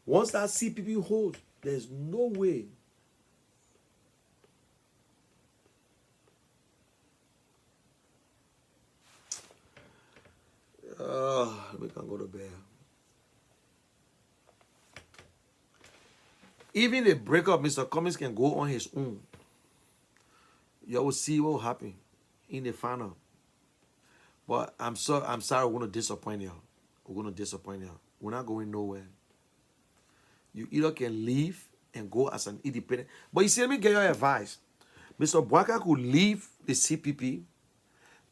Once that CPP holds, there's no way. We can go to bed. Even the breakup, Mr. Cummings can go on his own. You will see what will happen in the final. But I'm sorry, we're going to disappoint you. We're going to disappoint you. We're not going nowhere. You either can leave and go as an independent. But you see, let me get your advice. Mr. Bwaka could leave the CPP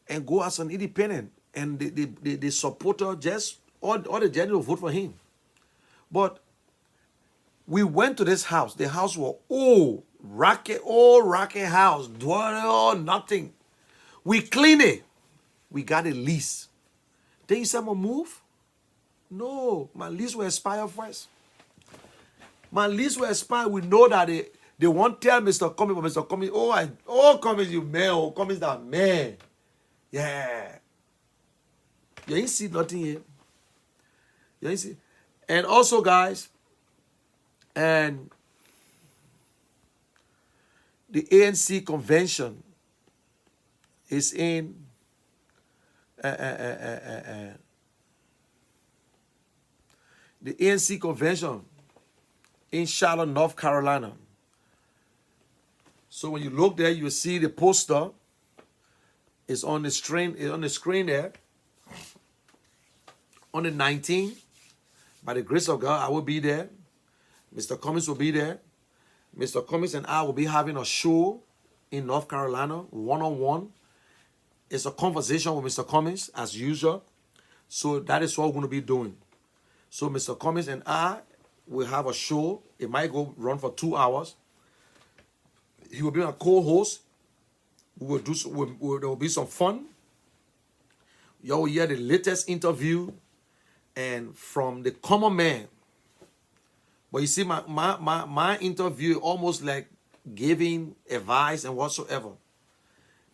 and go as an independent. And the supporter, just all the general vote for him. But we went to this house. The house was old racket house. Nothing. We clean it. We got a lease. Then you say, I'm going to move? No, my lease will expire first. My lease will expire. We know that they won't tell Mr. Cummings, but Mr. Cummings, Cummings, you man, oh, Cummings, that man. Yeah. You ain't see nothing here. You ain't see. And also, guys, and the ANC convention is in the ANC convention in Charlotte, North Carolina. So when you look there, you see the poster. It's on the screen. It's on the screen there. On the 19th, by the grace of God, I will be there. Mr. Cummings will be there. Mr. Cummings and I will be having a show in North Carolina, one-on-one. It's a conversation with Mr. Cummings, as usual. So that is what we're going to be doing. So Mr. Cummings and I will have a show. It might go run for 2 hours. He will be a co-host. We will do. There will be some fun. You will hear the latest interview, and from the common man. But you see, my interview almost like giving advice and whatsoever.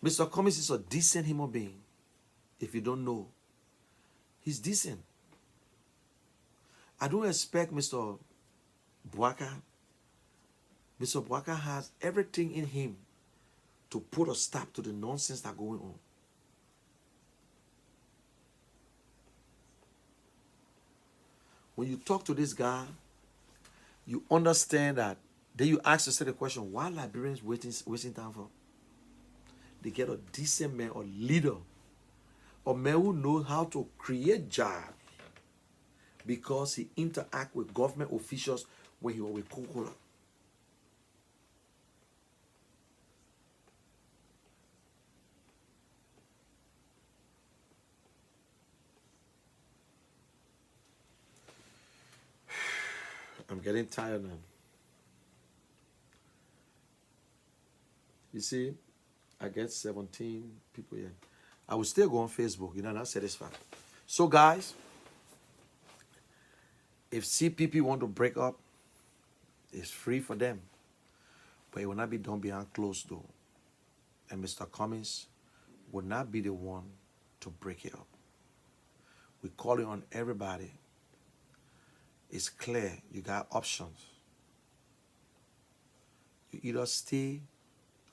Mr. Cummings is a decent human being. If you don't know, he's decent. I don't expect Mr. Bwaka. Mr. Bwaka has everything in him to put a stop to the nonsense that's going on. When you talk to this guy, you understand that. Then you ask yourself the question, why Liberians wasting time for? They get a decent man, a leader, a man who knows how to create jobs because he interact with government officials when he was with Coca-Cola. I'm getting tired now. You see, I get 17 people here. I will still go on Facebook, not satisfied. So guys, if CPP want to break up, it's free for them. But it will not be done behind closed door. And Mr. Cummings will not be the one to break it up. We're calling on everybody. It's clear, you got options. You either stay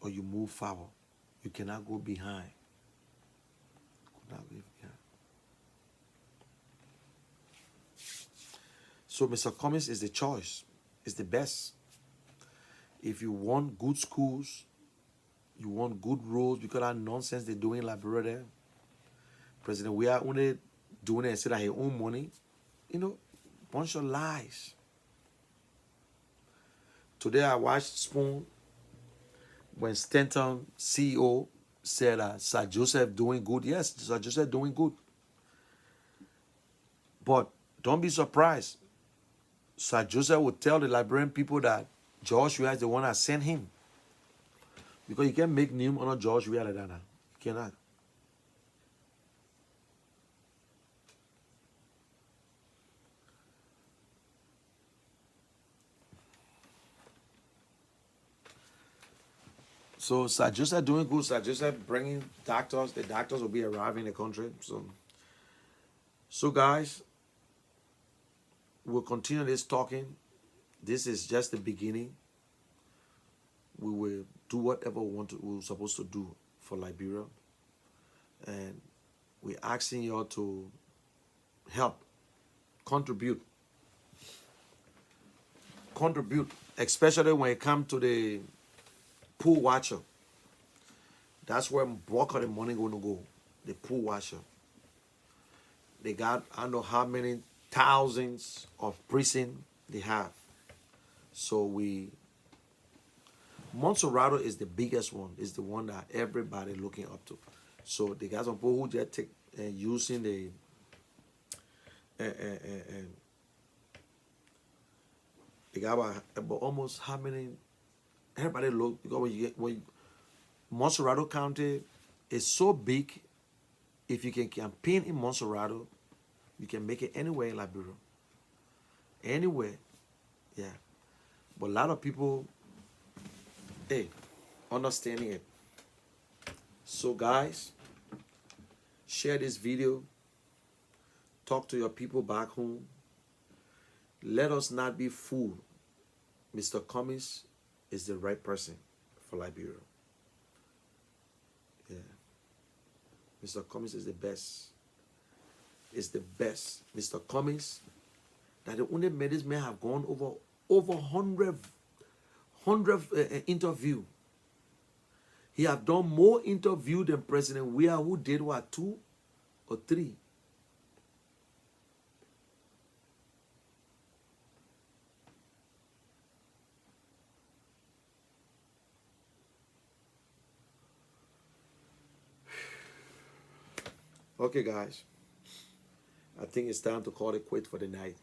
or you move forward. You cannot go behind. So Mr. Cummings is the choice. It's the best. If you want good schools, you want good roads, because that nonsense they're doing in Liberia there. President, we are only doing it instead of his own money. Bunch of lies. Today I watched Spoon when Stanton CEO said Sir Joseph doing good. Yes, Sir Joseph doing good. But don't be surprised. Sir Joseph would tell the Liberian people that George Weah is the one that sent him. Because you can't make name on George Weah like that now. You cannot. So Sir Joseph doing good. Sir Joseph bringing doctors. The doctors will be arriving in the country. So guys, we'll continue this talking. This is just the beginning. We will do whatever we're supposed to do for Liberia. And we're asking y'all to help, contribute, especially when it comes to the pool watcher. That's where bulk of the money going to go. The pool watcher. They got, I don't know how many thousands of prison they have. So Montserrado is the biggest one. Is the one that everybody looking up to. So they got some people who just take using the they got about almost how many. Everybody look, because when Montserrado County is so big, if you can campaign in Montserrado, you can make it anywhere in Liberia. Anywhere. Yeah. But a lot of people, understanding it. So guys, share this video. Talk to your people back home. Let us not be fooled. Mr. Cummings is the right person for Liberia. Yeah. Mr. Cummings is the best. Is the best. Mr. Cummings, that the only man, this man have gone over 100 interview. He have done more interview than President Weah, who did what, 2 or 3. Okay, guys. I think it's time to call it quit for the night.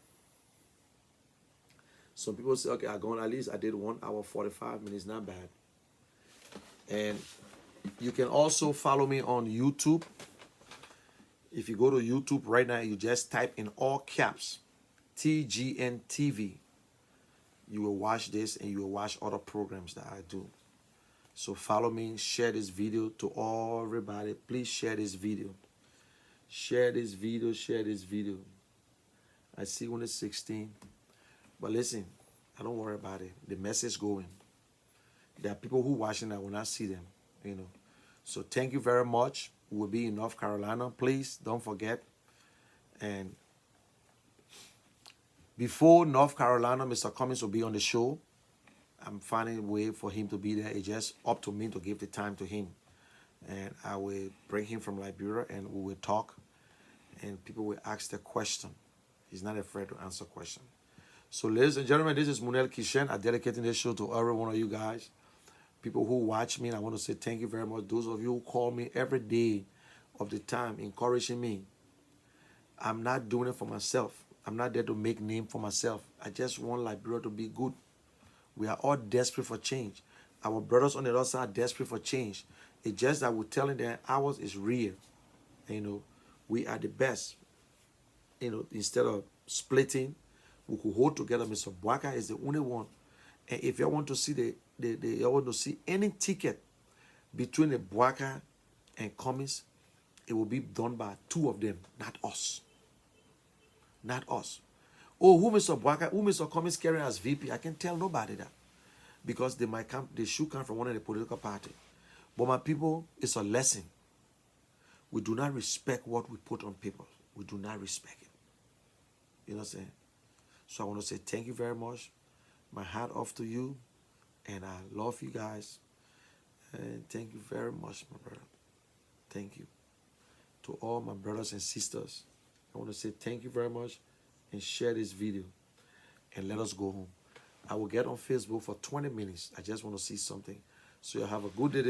Some people say, okay, I gone at least I did 1 hour 45 minutes, not bad. And you can also follow me on YouTube. If you go to YouTube right now, you just type in all caps TGN TV. You will watch this and you will watch other programs that I do. So follow me, share this video to everybody. Please share this video. Share this video, share this video. I see when it's 16. But listen, I don't worry about it. The message going. There are people who watching that when I see them, you know. So thank you very much. We'll be in North Carolina. Please don't forget. And before North Carolina, Mr. Cummings will be on the show. I'm finding a way for him to be there. It's just up to me to give the time to him. And I will bring him from Liberia and we will talk. And people will ask the question. He's not afraid to answer questions. So ladies and gentlemen, this is Munel Kishen. I'm dedicating this show to every one of you guys. People who watch me, and I want to say thank you very much. Those of you who call me every day of the time, encouraging me. I'm not doing it for myself. I'm not there to make name for myself. I just want Liberia to be good. We are all desperate for change. Our brothers on the other side are desperate for change. It's just that we're telling them ours is real. And, you know, we are the best. You know, instead of splitting, we could hold together. Mr. Bwaka is the only one. And if you want to see you want to see any ticket between the Bwaka and Cummings, it will be done by two of them, not us. Not us. Oh, who Mr. Bwaka, who Mr. Cummings carrying as VP? I can tell nobody that. Because they should come from one of the political party. But my people, it's a lesson. We do not respect what we put on paper. We do not respect it. You know what I'm saying? So I want to say thank you very much. My hat off to you. And I love you guys. And thank you very much, my brother. Thank you. To all my brothers and sisters, I want to say thank you very much and share this video. And let us go home. I will get on Facebook for 20 minutes. I just want to see something. So you have a good day.